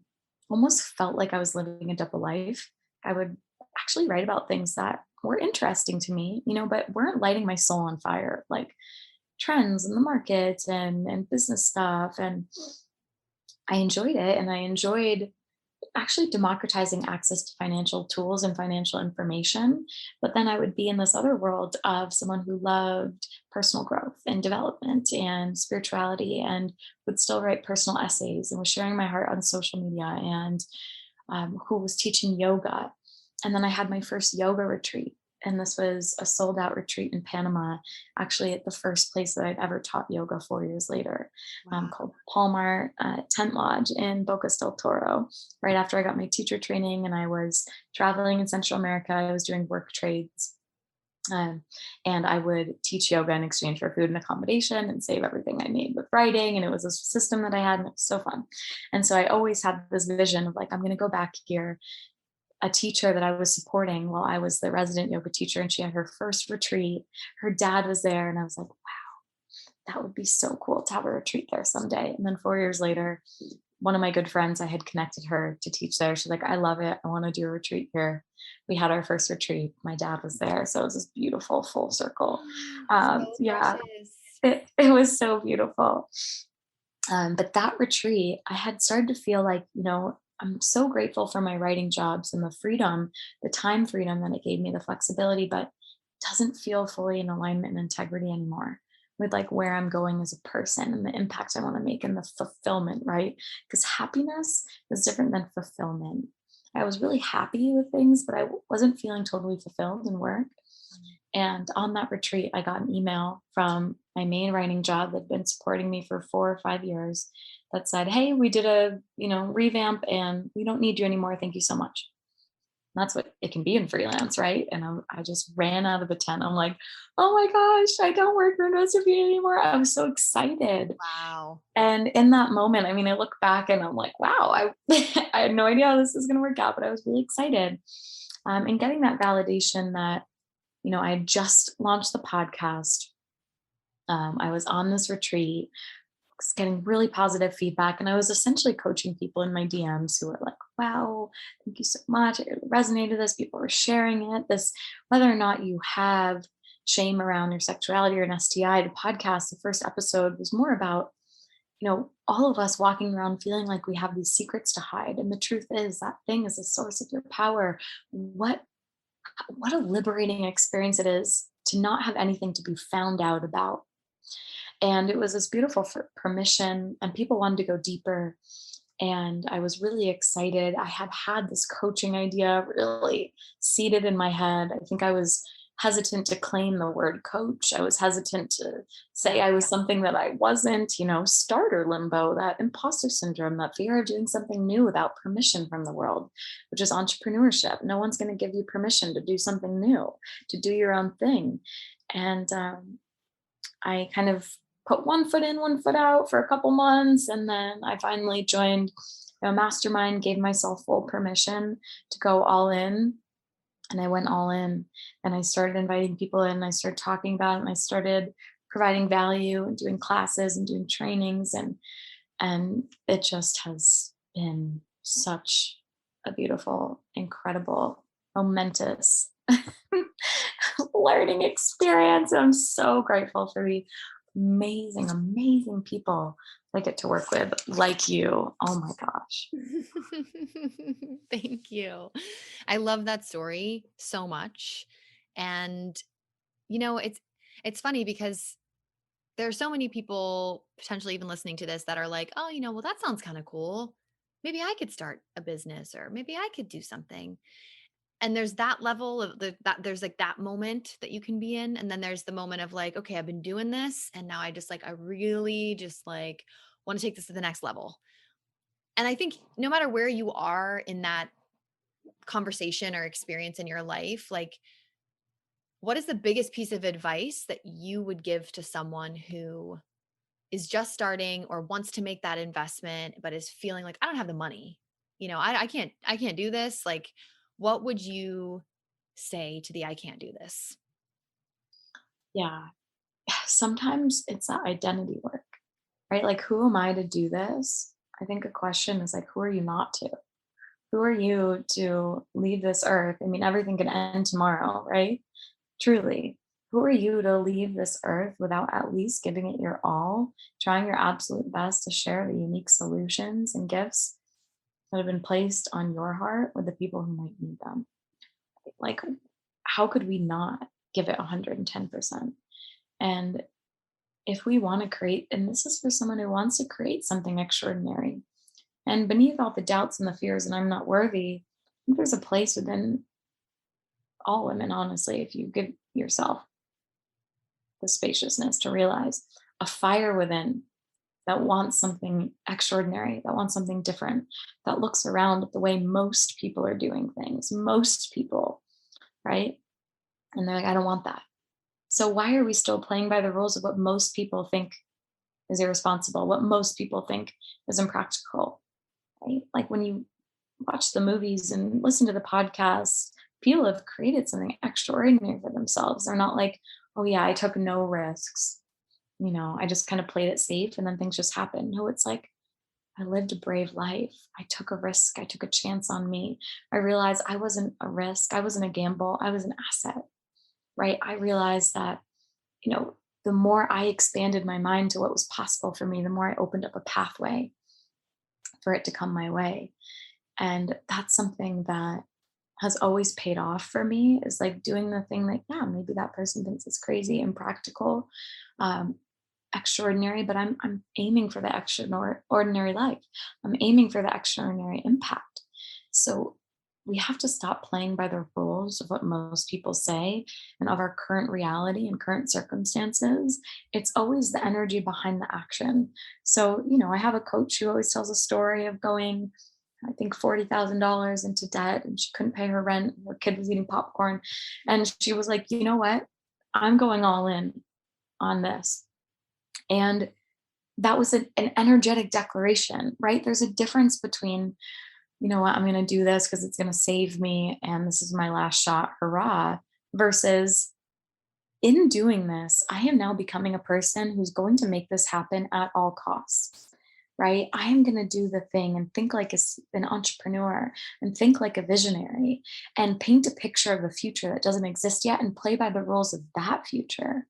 almost felt like I was living a double life. I would actually write about things that were interesting to me, but weren't lighting my soul on fire, like trends in the market and business stuff. And I enjoyed it, and I enjoyed actually democratizing access to financial tools and financial information. But then I would be in this other world of someone who loved personal growth and development and spirituality and would still write personal essays and was sharing my heart on social media and who was teaching yoga. And then I had my first yoga retreat. And this was a sold out retreat in Panama, actually at the first place that I'd ever taught yoga 4 years later,
Wow.
called Palmar Tent Lodge in Bocas del Toro. Right after I got my teacher training and I was traveling in Central America, I was doing work trades. Um, and I would teach yoga in exchange for food and accommodation and save everything I made with writing. And it was a system that I had, and it was so fun. And so I always had this vision of like, I'm going to go back here. A teacher that I was supporting while I was the resident yoga teacher, and she had her first retreat. Her dad was there, and I was like, wow, that would be so cool to have a retreat there someday. And then 4 years later, one of my good friends, I had connected her to teach there. She's like, I love it. I want to do a retreat here. We had our first retreat. My dad was there. So it was this beautiful full circle.
So
Yeah,
precious.
it was so beautiful. But that retreat, I had started to feel like, I'm so grateful for my writing jobs and the freedom, the time freedom that it gave me, the flexibility, but it doesn't feel fully in alignment and integrity anymore with like where I'm going as a person and the impact I want to make and the fulfillment, right? Because happiness is different than fulfillment. I was really happy with things, but wasn't feeling totally fulfilled in work. And on that retreat, I got an email from my main writing job that had been supporting me for 4 or 5 years that said, hey, we did a, revamp and we don't need you anymore. Thank you so much. And that's what it can be in freelance, right? And I just ran out of the tent. I'm like, oh my gosh, I don't work for Recipe anymore. I was so excited.
Wow.
And in that moment, I mean, I look back and I'm like, wow, I had no idea how this is going to work out, but I was really excited. And getting that validation that I had just launched the podcast. I was on this retreat, was getting really positive feedback, and I was essentially coaching people in my DMs who were like, "Wow, thank you so much. It really resonated with this. People were sharing it. This, whether or not you have shame around your sexuality or an STI, the podcast, the first episode was more about." All of us walking around feeling like we have these secrets to hide. And the truth is that thing is a source of your power. What a liberating experience it is to not have anything to be found out about. And it was this beautiful permission, and people wanted to go deeper. And I was really excited. I had this coaching idea really seated in my head. I think I was hesitant to claim the word coach. I was hesitant to say I was something that I wasn't, starter limbo, that imposter syndrome, that fear of doing something new without permission from the world, which is entrepreneurship. No one's going to give you permission to do something new, to do your own thing. And I kind of put one foot in, one foot out for a couple months. And then I finally joined a mastermind, gave myself full permission to go all in. And I went all in and I started inviting people in. I started talking about it and I started providing value and doing classes and doing trainings. And it just has been such a beautiful, incredible, momentous learning experience. I'm so grateful for the amazing, amazing people I get to work with, like you. Oh my gosh.
Thank you. I love that story so much. And it's funny because there are so many people potentially even listening to this that are like, "Oh, well that sounds kind of cool. Maybe I could start a business or maybe I could do something." And there's that level of that there's like that moment that you can be in, and then there's the moment of like, "Okay, I've been doing this and now I really just like want to take this to the next level." And I think no matter where you are in that conversation or experience in your life, like what is the biggest piece of advice that you would give to someone who is just starting or wants to make that investment, but is feeling like, I don't have the money. I can't do this. Like, what would you say to the I can't do this?
Yeah. Sometimes it's that identity work, right? Like, who am I to do this? I think a question is like, who are you not to? Who are you to leave this earth? I mean, everything can end tomorrow, right? Truly. Who are you to leave this earth without at least giving it your all, trying your absolute best to share the unique solutions and gifts that have been placed on your heart with the people who might need them? Like, how could we not give it 110%? And if we want to create, and this is for someone who wants to create something extraordinary, and beneath all the doubts and the fears, and I'm not worthy, I think there's a place within all women, honestly, if you give yourself the spaciousness to realize a fire within that wants something extraordinary, that wants something different, that looks around at the way most people are doing things, most people, right? And they're like, I don't want that. So why are we still playing by the rules of what most people think is irresponsible, what most people think is impractical, right? Like when you watch the movies and listen to the podcasts, people have created something extraordinary for themselves. They're not like, oh yeah, I took no risks. I just kind of played it safe and then things just happen. No, it's like, I lived a brave life. I took a risk. I took a chance on me. I realized I wasn't a risk. I wasn't a gamble. I was an asset, right? I realized that, you know, the more I expanded my mind to what was possible for me, the more I opened up a pathway for it to come my way. And that's something that has always paid off for me, is like doing the thing that, yeah, maybe that person thinks it's crazy, impractical, um, extraordinary, but I'm aiming for the extraordinary life. I'm aiming for the extraordinary impact. So we have to stop playing by the rules of what most people say and of our current reality and current circumstances. It's always the energy behind the action. So, I have a coach who always tells a story of going, I think, $40,000 into debt, and she couldn't pay her rent. Her kid was eating popcorn. And she was like, you know what? I'm going all in on this. And that was an energetic declaration, right? There's a difference between, you know what, I'm going to do this because it's going to save me and this is my last shot, hurrah, versus in doing this, I am now becoming a person who's going to make this happen at all costs, right? I am going to do the thing and think like an entrepreneur and think like a visionary and paint a picture of a future that doesn't exist yet and play by the rules of that future.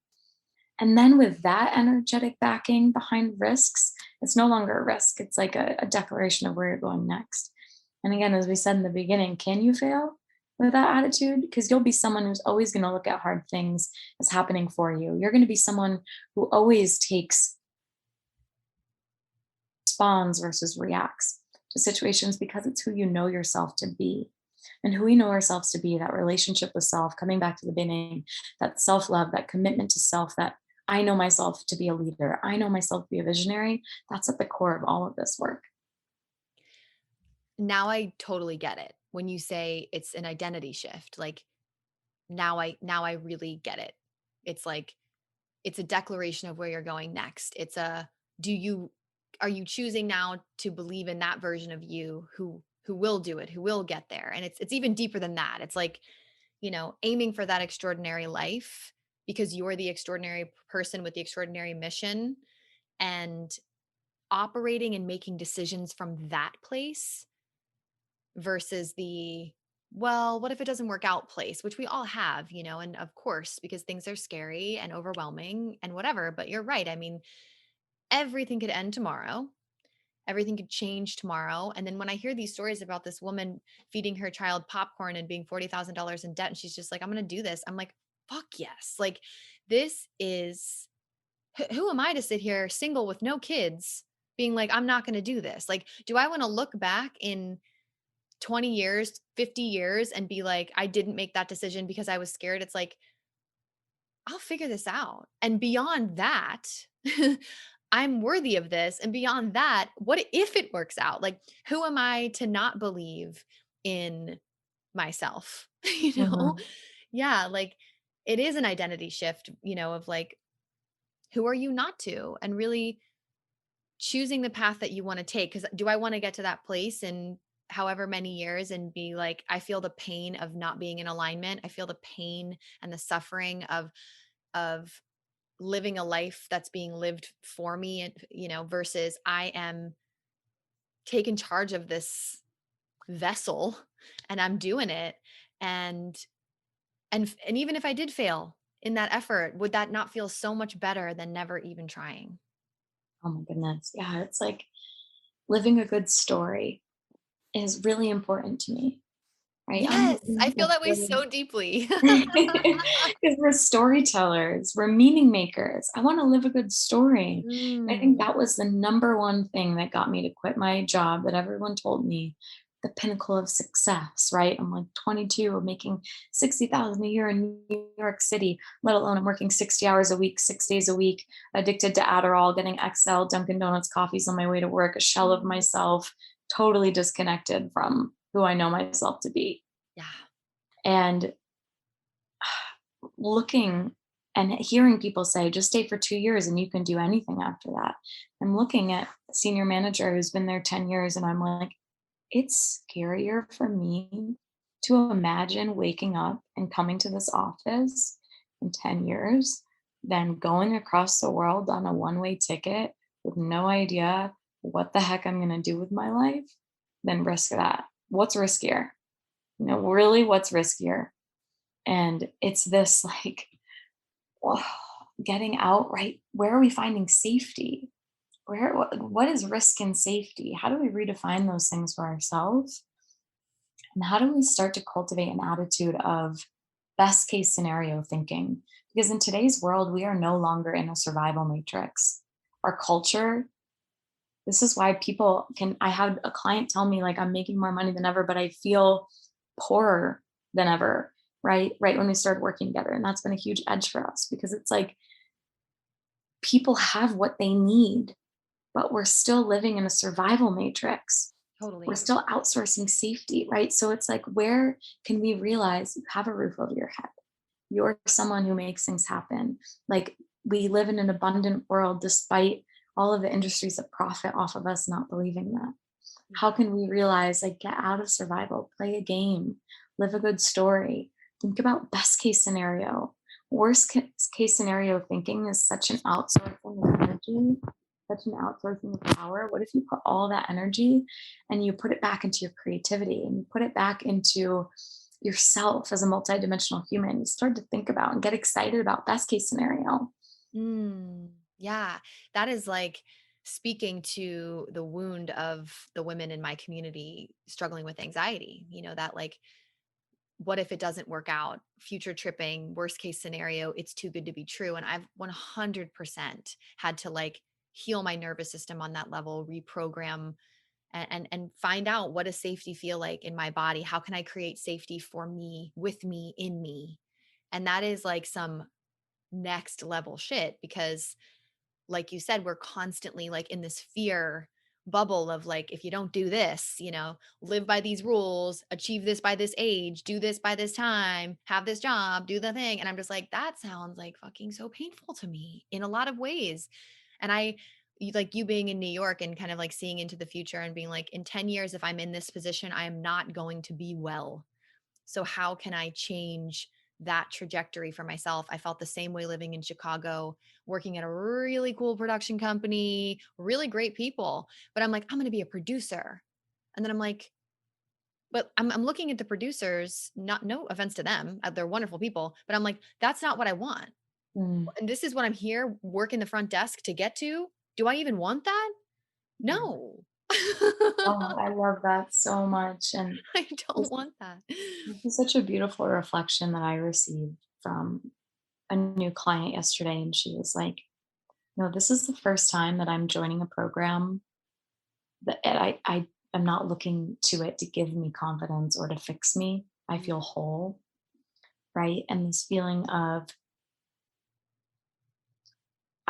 And then with that energetic backing behind risks, it's no longer a risk. It's like a declaration of where you're going next. And again, as we said in the beginning, can you fail with that attitude? Because you'll be someone who's always going to look at hard things as happening for you. You're going to be someone who always responds versus reacts to situations because it's who you know yourself to be. And who we know ourselves to be, that relationship with self, coming back to the beginning, that self love, that commitment to self, that I know myself to be a leader, I know myself to be a visionary. That's at the core of all of this work.
Now I totally get it. When you say it's an identity shift, like now I really get it. It's like it's a declaration of where you're going next. It's a do you are you choosing now to believe in that version of you who will do it, who will get there? And it's even deeper than that. It's like, aiming for that extraordinary life because you're the extraordinary person with the extraordinary mission and operating and making decisions from that place versus the well, what if it doesn't work out place, which we all have, and of course, because things are scary and overwhelming and whatever. But you're right. I mean, everything could end tomorrow. Everything could change tomorrow. And then when I hear these stories about this woman feeding her child popcorn and being $40,000 in debt, and she's just like, I'm going to do this. I'm like, fuck yes. Like, this is who am I to sit here single with no kids being like, I'm not going to do this? Like, do I want to look back in 20 years, 50 years and be like, I didn't make that decision because I was scared? It's like, I'll figure this out. And beyond that, I'm worthy of this. And beyond that, what if it works out? Like, who am I to not believe in myself? you know?
Mhm.
Yeah. Like, it is an identity shift, of like, who are you not to? And really choosing the path that you want to take. Cause do I want to get to that place in however many years and be like, I feel the pain of not being in alignment. I feel the pain and the suffering of living a life that's being lived for me and versus I am taking charge of this vessel and I'm doing it and and even if I did fail in that effort, would that not feel so much better than never even trying?
Oh my goodness. Yeah, it's like living a good story is really important to me, right? I'm
Yes, I feel that way so deeply.
because we're storytellers, we're meaning makers. I want to live a good story. And I think
Mm.
that was the number one thing that got me to quit my job that everyone told me the pinnacle of success, right? I'm like 22, I'm making 60,000 a year in New York City, let alone I'm working 60 hours a week, 6 days a week, addicted to Adderall, getting XL Dunkin' Donuts coffees on my way to work, a shell of myself, totally disconnected from who I know myself to be.
Yeah.
And looking and hearing people say, just stay for 2 years and you can do anything after that. I'm looking at a senior manager who's been there 10 years and I'm like, it's scarier for me to imagine waking up and coming to this office in 10 years than going across the world on a one-way ticket with no idea what the heck I'm going to do with my life, then risk that. What's riskier? Really, what's riskier? And it's this like, oh, getting out, right? Where are we finding safety? What is risk and safety? How do we redefine those things for ourselves? And how do we start to cultivate an attitude of best case scenario thinking? Because in today's world, we are no longer in a survival matrix. Our culture, this is why I had a client tell me, like, I'm making more money than ever, but I feel poorer than ever, right? Right when we started working together. And that's been a huge edge for us because it's like people have what they need, but we're still living in a survival matrix. We're
Totally.
still outsourcing safety, right? So it's like, where can we realize you have a roof over your head? You're someone who makes things happen. Like, we live in an abundant world despite all of the industries that profit off of us not believing that. How
Yeah.
can we realize, like, get out of survival, play a game, live a good story, think about best case scenario? Case scenario thinking is such an outsourcing of energy, such an outsourcing of power. What if you put all that energy and you put it back into your creativity and you put it back into yourself as a multidimensional human? You start to think about and get excited about best case scenario.
Yeah, that is like speaking to the wound of the women in my community struggling with anxiety. That like, what if it doesn't work out? Future tripping, worst case scenario, it's too good to be true. And I've 100% had to like heal my nervous system on that level, reprogram and find out, what does safety feel like in my body? How can I create safety for me, with me, in me? And that is like some next level shit because like you said, we're constantly like in this fear bubble of like, if you don't do this, live by these rules, achieve this by this age, do this by this time, have this job, do the thing. And I'm just like, that sounds like fucking so painful to me in a lot of ways. And like you being in New York and kind of like seeing into the future and being like, in 10 years, if I'm in this position, I am not going to be well. So how can I change that trajectory for myself? I felt the same way living in Chicago, working at a really cool production company, really great people. But I'm like, I'm going to be a producer. And then I'm like, but I'm looking at the producers, not no offense to them, they're wonderful people, but I'm like, that's not what I want.
Mm,
And this is what I'm here working the front desk to get to. Do I even want that?
yeah.
No.
Oh, I love that so much. And
I don't
this
want that.
this is such a beautiful reflection that I received from a new client yesterday. And she was like, no, this is the first time that I'm joining a program that I am not looking to it to give me confidence or to fix me. I feel whole, right? And this feeling of,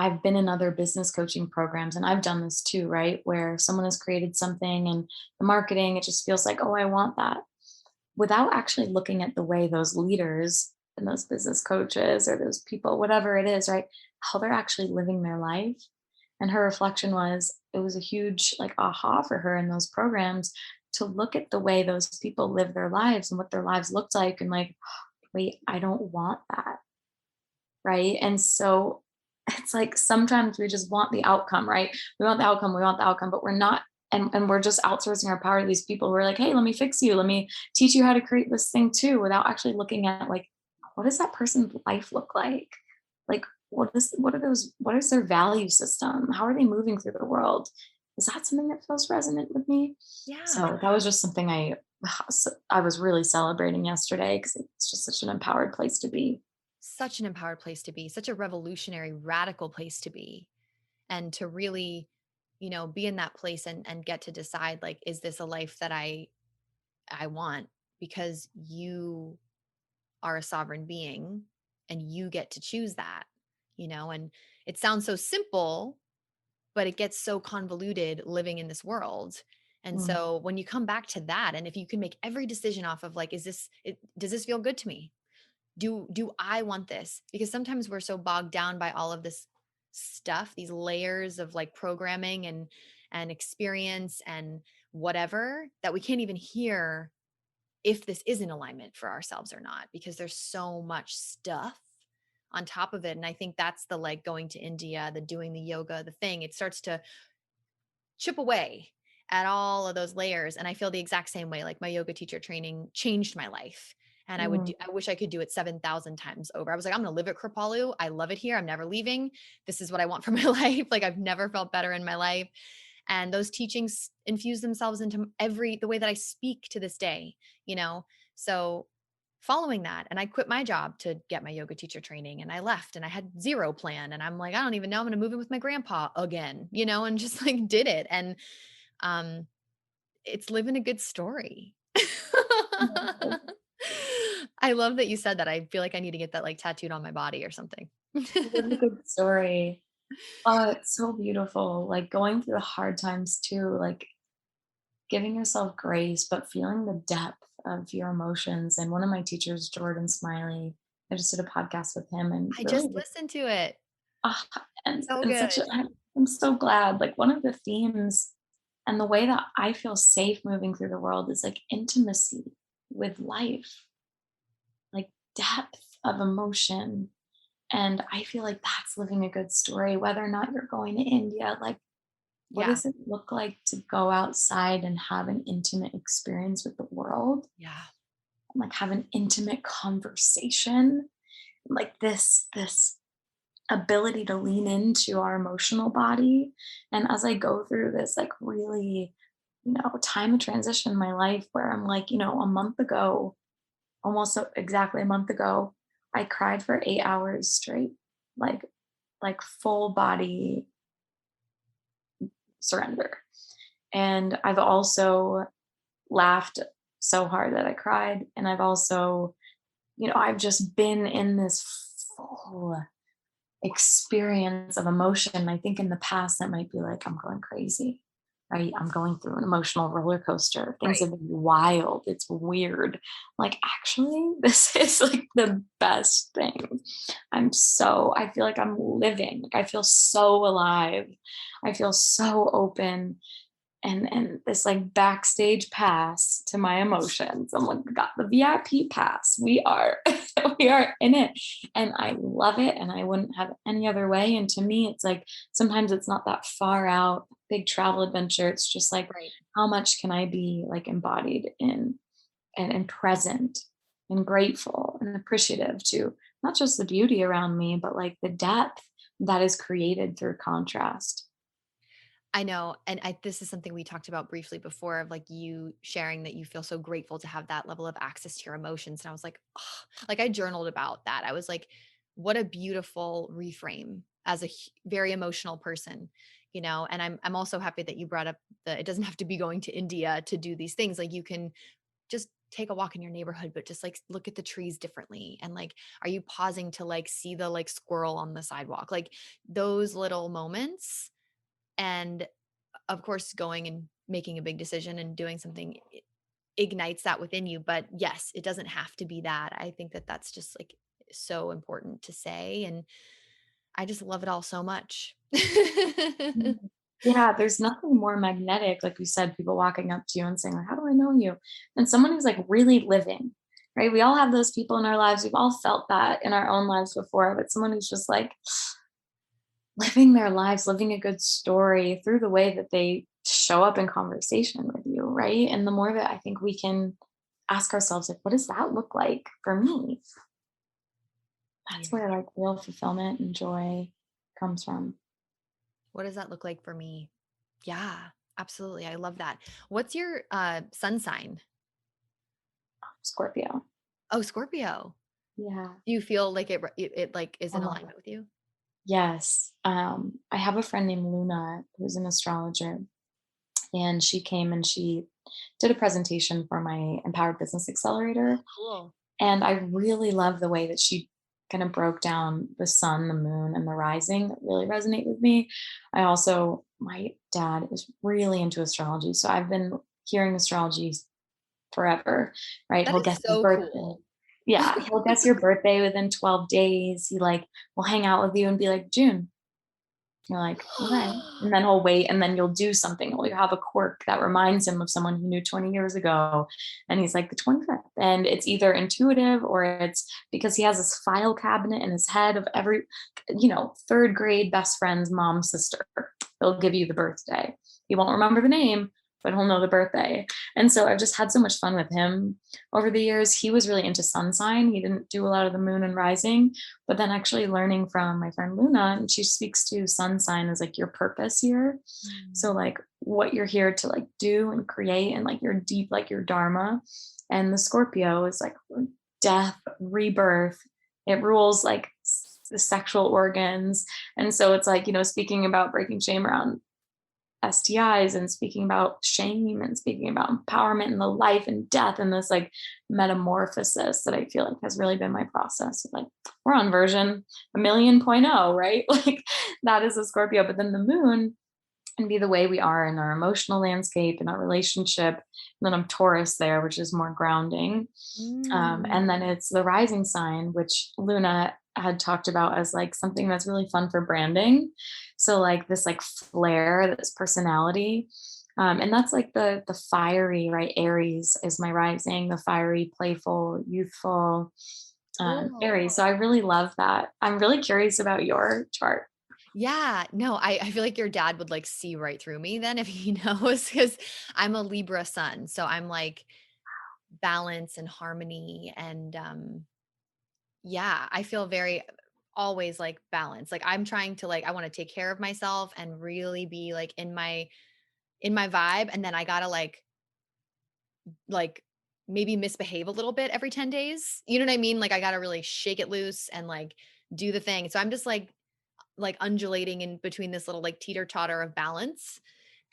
I've been in other business coaching programs and I've done this too, right? Where someone has created something and the marketing, it just feels like, oh, I want that, without actually looking at the way those leaders and those business coaches or those people, whatever it is, right? How they're actually living their life. And her reflection was, it was a huge like aha for her in those programs to look at the way those people live their lives and what their lives looked like and like, wait, I don't want that. Right. And so it's like sometimes we just want the outcome, right? We want the outcome, but we're not, and we're just outsourcing our power to these people. We're like, hey, let me fix you. Let me teach you how to create this thing too, without actually looking at like, what does that person's life look like? Like, what is their value system? How are they moving through the world? Is that something that feels resonant with me?
Yeah.
So that was just something I was really celebrating yesterday because it's just such an empowered place to be.
Such an empowered place to be, such a revolutionary, radical place to be. And to really, be in that place and get to decide like, is this a life that I want? Because you are a sovereign being and you get to choose that, and it sounds so simple, but it gets so convoluted living in this world. And
Mm,
so when you come back to that, and if you can make every decision off of like, does this feel good to me? Do I want this? Because sometimes we're so bogged down by all of this stuff, these layers of like programming and experience and whatever, that we can't even hear if this is in alignment for ourselves or not, because there's so much stuff on top of it. And I think that's the like going to India, the doing the yoga, the thing. It starts to chip away at all of those layers. And I feel the exact same way. Like my yoga teacher training changed my life. And
Mm.
I wish I could do it 7,000 times over. I was like, I'm going to live at Kripalu. I love it here. I'm never leaving. This is what I want for my life. Like I've never felt better in my life. And those teachings infuse themselves into the way that I speak to this day, you know? So following that, and I quit my job to get my yoga teacher training, and I left and I had zero plan. And I'm like, I don't even know, I'm going to move in with my grandpa again, and just like did it. And um, it's living a good story. I love that you said that. I feel like I need to get that like tattooed on my body or something.
What a good story. Oh, it's so beautiful. Like going through the hard times too, like giving yourself grace, but feeling the depth of your emotions. And one of my teachers, Jordan Smiley, I just did a podcast with him and
I
really
just listened to it.
ah,
So
and
good.
such a I'm so glad. Like one of the themes and the way that I feel safe moving through the world is like intimacy with life, like depth of emotion. And I feel like that's living a good story, whether or not you're going to India. Like, what
Yeah.
does it look like to go outside and have an intimate experience with the world?
Yeah.
Like have an intimate conversation, like this ability to lean into our emotional body. And as I go through this like really, time of transition in my life where I'm like, a month ago, exactly a month ago, I cried for 8 hours straight, like full body surrender. And I've also laughed so hard that I cried. And I've also, I've just been in this full experience of emotion. I think in the past that might be like, I'm going crazy, right? I'm going through an emotional roller coaster. Things
Right.
have been wild. It's weird. Like, actually, this is like the best thing. I feel like I'm living. Like, I feel so alive. I feel so open and this like backstage pass to my emotions. I'm like, got the VIP pass. We are we are in it. And I love it. And I wouldn't have it any other way. And to me, it's like sometimes it's not that far out, big travel adventure. It's just like
Right.
how much can I be like embodied in and present and grateful and appreciative to not just the beauty around me, but like the depth that is created through contrast.
I know. And this is something we talked about briefly before of like you sharing that you feel so grateful to have that level of access to your emotions. And I was like, oh, like I journaled about that. I was like, what a beautiful reframe as a very emotional person, and I'm also happy that you brought up it doesn't have to be going to India to do these things. Like you can just take a walk in your neighborhood, but just like look at the trees differently. And like, are you pausing to like see the like squirrel on the sidewalk? Like those little moments. And of course, going and making a big decision and doing something ignites that within you. But yes, it doesn't have to be that. I think that that's just like so important to say. And I just love it all so much.
Mm. Yeah, there's nothing more magnetic, like you said, people walking up to you and saying, like, "How do I know you?" And someone who's like really living, right? We all have those people in our lives. We've all felt that in our own lives before, but someone who's just like living their lives, living a good story through the way that they show up in conversation with you, right? And the more that I think we can ask ourselves, like, what does that look like for me? That's
Yeah.
where like real fulfillment and joy comes from.
What does that look like for me? Yeah, absolutely. I love that. What's your sun sign?
Scorpio.
Oh, Scorpio.
Yeah.
Do you feel like it like is in
Oh,
alignment with you?
yes. I have a friend named Luna who's an astrologer, and she came and she did a presentation for my Empowered Business Accelerator.
Cool.
And I really love the way that she kind of broke down the sun, the moon, and the rising that really resonate with me. My dad is really into astrology. So I've been hearing astrology forever, right?
That
He'll
is
guess your
so
birthday.
cool.
Yeah, he'll guess your birthday within 12 days. He like will hang out with you and be like, June. You're like, okay. And then he'll wait and then you'll do something. Or you have a quirk that reminds him of someone he knew 20 years ago. And he's like, the 25th. And it's either intuitive or it's because he has this file cabinet in his head of every, third grade best friend's mom's sister. They'll give you the birthday. He won't remember the name, but he'll know the birthday. And so I've just had so much fun with him over the years. He was really into sun sign. He didn't do a lot of the moon and rising, but then actually learning from my friend Luna, and she speaks to sun sign as like your purpose here. So
Mm.
like what you're here to like do and create and like your deep, like your dharma. And the Scorpio is like death, rebirth. It rules like the sexual organs. And so it's like, speaking about breaking shame around STIs and speaking about shame and speaking about empowerment and the life and death and this like metamorphosis that I feel like has really been my process. Like we're on version a million point oh, right? Like that is a Scorpio. But then the moon can be the way we are in our emotional landscape, in our relationship. And then I'm Taurus there, which is more grounding. And then
Mm.
it's the rising sign, which Luna had talked about as like something that's really fun for branding. So like this like flair, this personality. And that's like the fiery, right? Aries is my rising, the fiery, playful, youthful
Cool.
Aries. So I really love that. I'm really curious about your chart.
Yeah, no, I feel like your dad would like see right through me then if he knows because I'm a Libra sun. So I'm like balance and harmony and yeah, I feel very always like balance. Like I'm trying to like I want to take care of myself and really be like in my vibe and then I got to like maybe misbehave a little bit every 10 days. You know what I mean? Like I got to really shake it loose and like do the thing. So I'm just like undulating in between this little like teeter totter of balance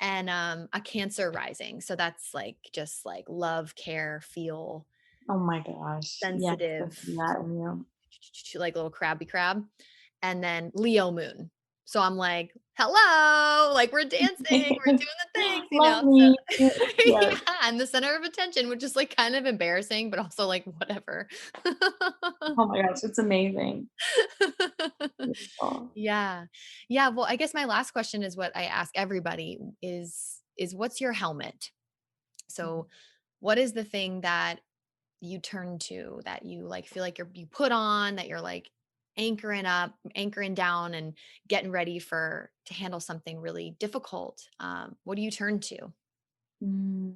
and a Cancer rising. So that's like just like love, care, feel
Oh my gosh. Yes, I
sensitive,
see that in you.
like little crabby crab, and then Leo moon. So I'm like, hello, like we're dancing, we're doing the things,
Love
So
me. Yeah.
yeah, I'm the center of attention, which is like kind of embarrassing, but also like whatever.
Oh my gosh, it's amazing. Beautiful.
Yeah. Yeah, well, I guess my last question is what I ask everybody is what's your helmet? So, what is the thing that you turn to that you like feel like you put on that you're like anchoring up, anchoring down and getting ready for to handle something really difficult? What do you turn to?
Mm.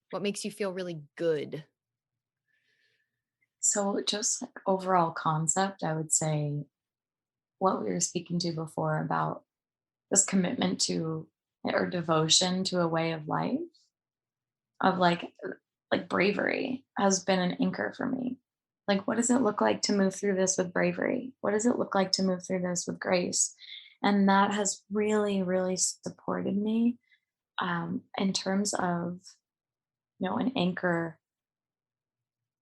What makes you feel really good?
So just like overall concept, I would say what we were speaking to before about this commitment to or devotion to a way of life of like bravery has been an anchor for me. Like what does it look like to move through this with bravery? What does it look like to move through this with grace? And that has really, really supported me in terms of an anchor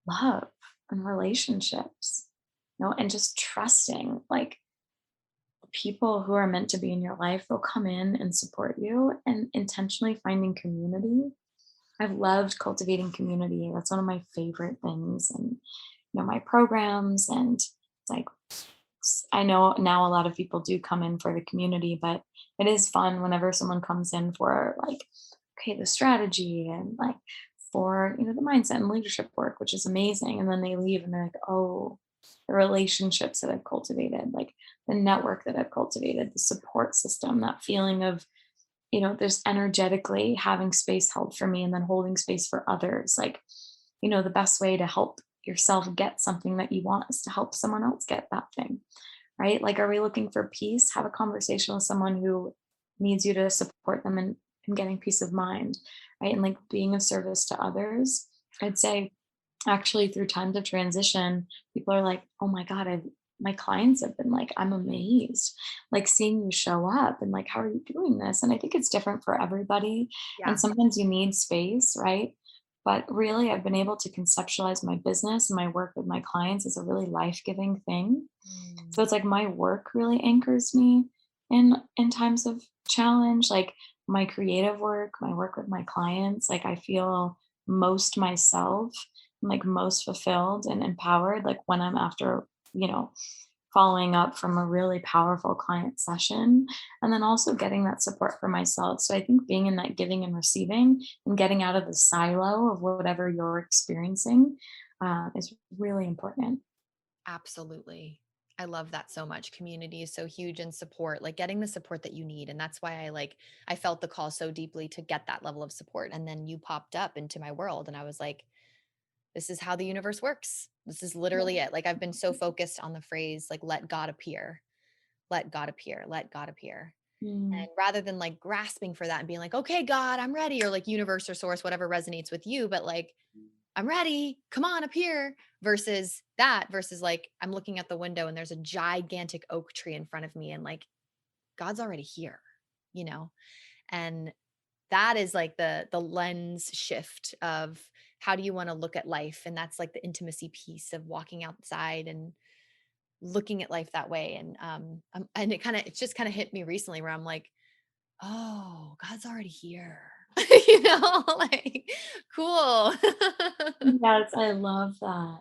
love and relationships, and just trusting like the people who are meant to be in your life, they'll come in and support you and intentionally finding community. I've loved cultivating community. That's one of my favorite things. And, my programs and like, I know now a lot of people do come in for the community, but it is fun whenever someone comes in for like, okay, the strategy and like for, the mindset and leadership work, which is amazing. And then they leave and they're like, oh, the relationships that I've cultivated, like the network that I've cultivated, the support system, that feeling of, there's energetically having space held for me and then holding space for others. Like, the best way to help yourself get something that you want is to help someone else get that thing, right? Like, are we looking for peace? Have a conversation with someone who needs you to support them in getting peace of mind, right? And like being of service to others. I'd say actually through times of transition, people are like, oh my God, my clients have been like, I'm amazed, like seeing you show up and like, how are you doing this? And I think it's different for everybody.
Yeah.
And sometimes you need space, right? But really, I've been able to conceptualize my business and my work with my clients as a really life giving thing.
Mm.
So it's like my work really anchors me in times of challenge, like my creative work, my work with my clients, like I feel most myself, like most fulfilled and empowered like when I'm after, you know, following up from a really powerful client session and then also getting that support for myself. So I think being in that giving and receiving and getting out of the silo of whatever you're experiencing is really important.
Absolutely. I love that so much. Community is so huge, and support, like getting the support that you need. And that's why I felt the call so deeply to get that level of support. And then you popped up into my world and I was like, this is how the universe works. This is literally it. Like I've been so focused on the phrase, like, let God appear, let God appear, let God appear.
Mm,
And rather than like grasping for that and being like, okay, God, I'm ready, or like universe or source, whatever resonates with you, but like, I'm ready, come on up here, versus like, I'm looking at the window and there's a gigantic oak tree in front of me and like, God's already here, you know? And that is like the lens shift of how do you want to look at life? And that's like the intimacy piece of walking outside and looking at life that way. And it just kind of hit me recently where I'm like, oh, God's already here. Like, cool.
yes, I love that.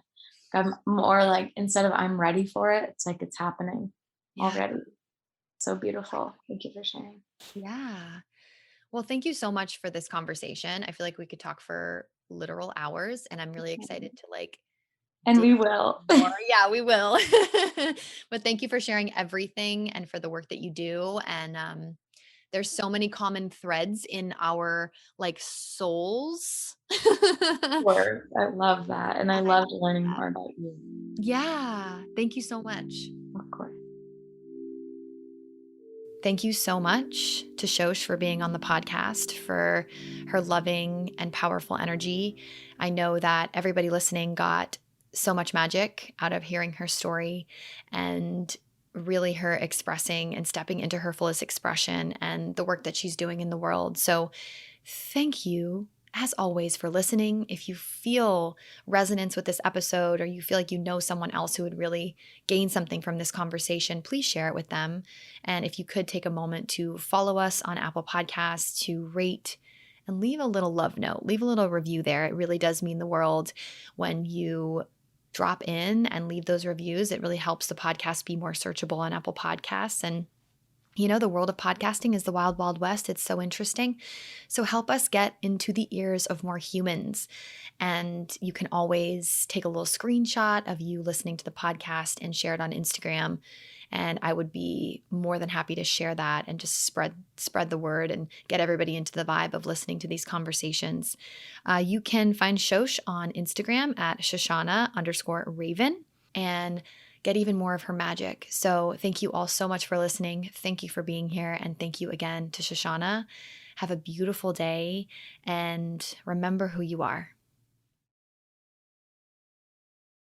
I'm more like, instead of I'm ready for it, it's like it's happening
Yeah.
already. So beautiful. Thank you for sharing.
Yeah. Well, thank you so much for this conversation. I feel like we could talk for literal hours, and I'm really excited to like
And
dig
we will.
more. Yeah, we will. But thank you for sharing everything and for the work that you do. And there's so many common threads in our like souls.
Sure. I love that. And I loved learning more about you.
Yeah. Thank you so much.
Of course.
Thank you so much to Shosh for being on the podcast, for her loving and powerful energy. I know that everybody listening got so much magic out of hearing her story and really her expressing and stepping into her fullest expression and the work that she's doing in the world. So, thank you, as always, for listening. If you feel resonance with this episode or you feel like you know someone else who would really gain something from this conversation, please share it with them. And if you could take a moment to follow us on Apple Podcasts, to rate and leave a little love note, leave a little review there. It really does mean the world when you drop in and leave those reviews. It really helps the podcast be more searchable on Apple Podcasts. And the world of podcasting is the wild, wild west. It's so interesting. So help us get into the ears of more humans. And you can always take a little screenshot of you listening to the podcast and share it on Instagram. And I would be more than happy to share that and just spread the word and get everybody into the vibe of listening to these conversations. You can find Shosh on Instagram at Shoshanna_Raven. And get even more of her magic. So thank you all so much for listening. Thank you for being here. And thank you again to Shoshanna. Have a beautiful day and remember who you are.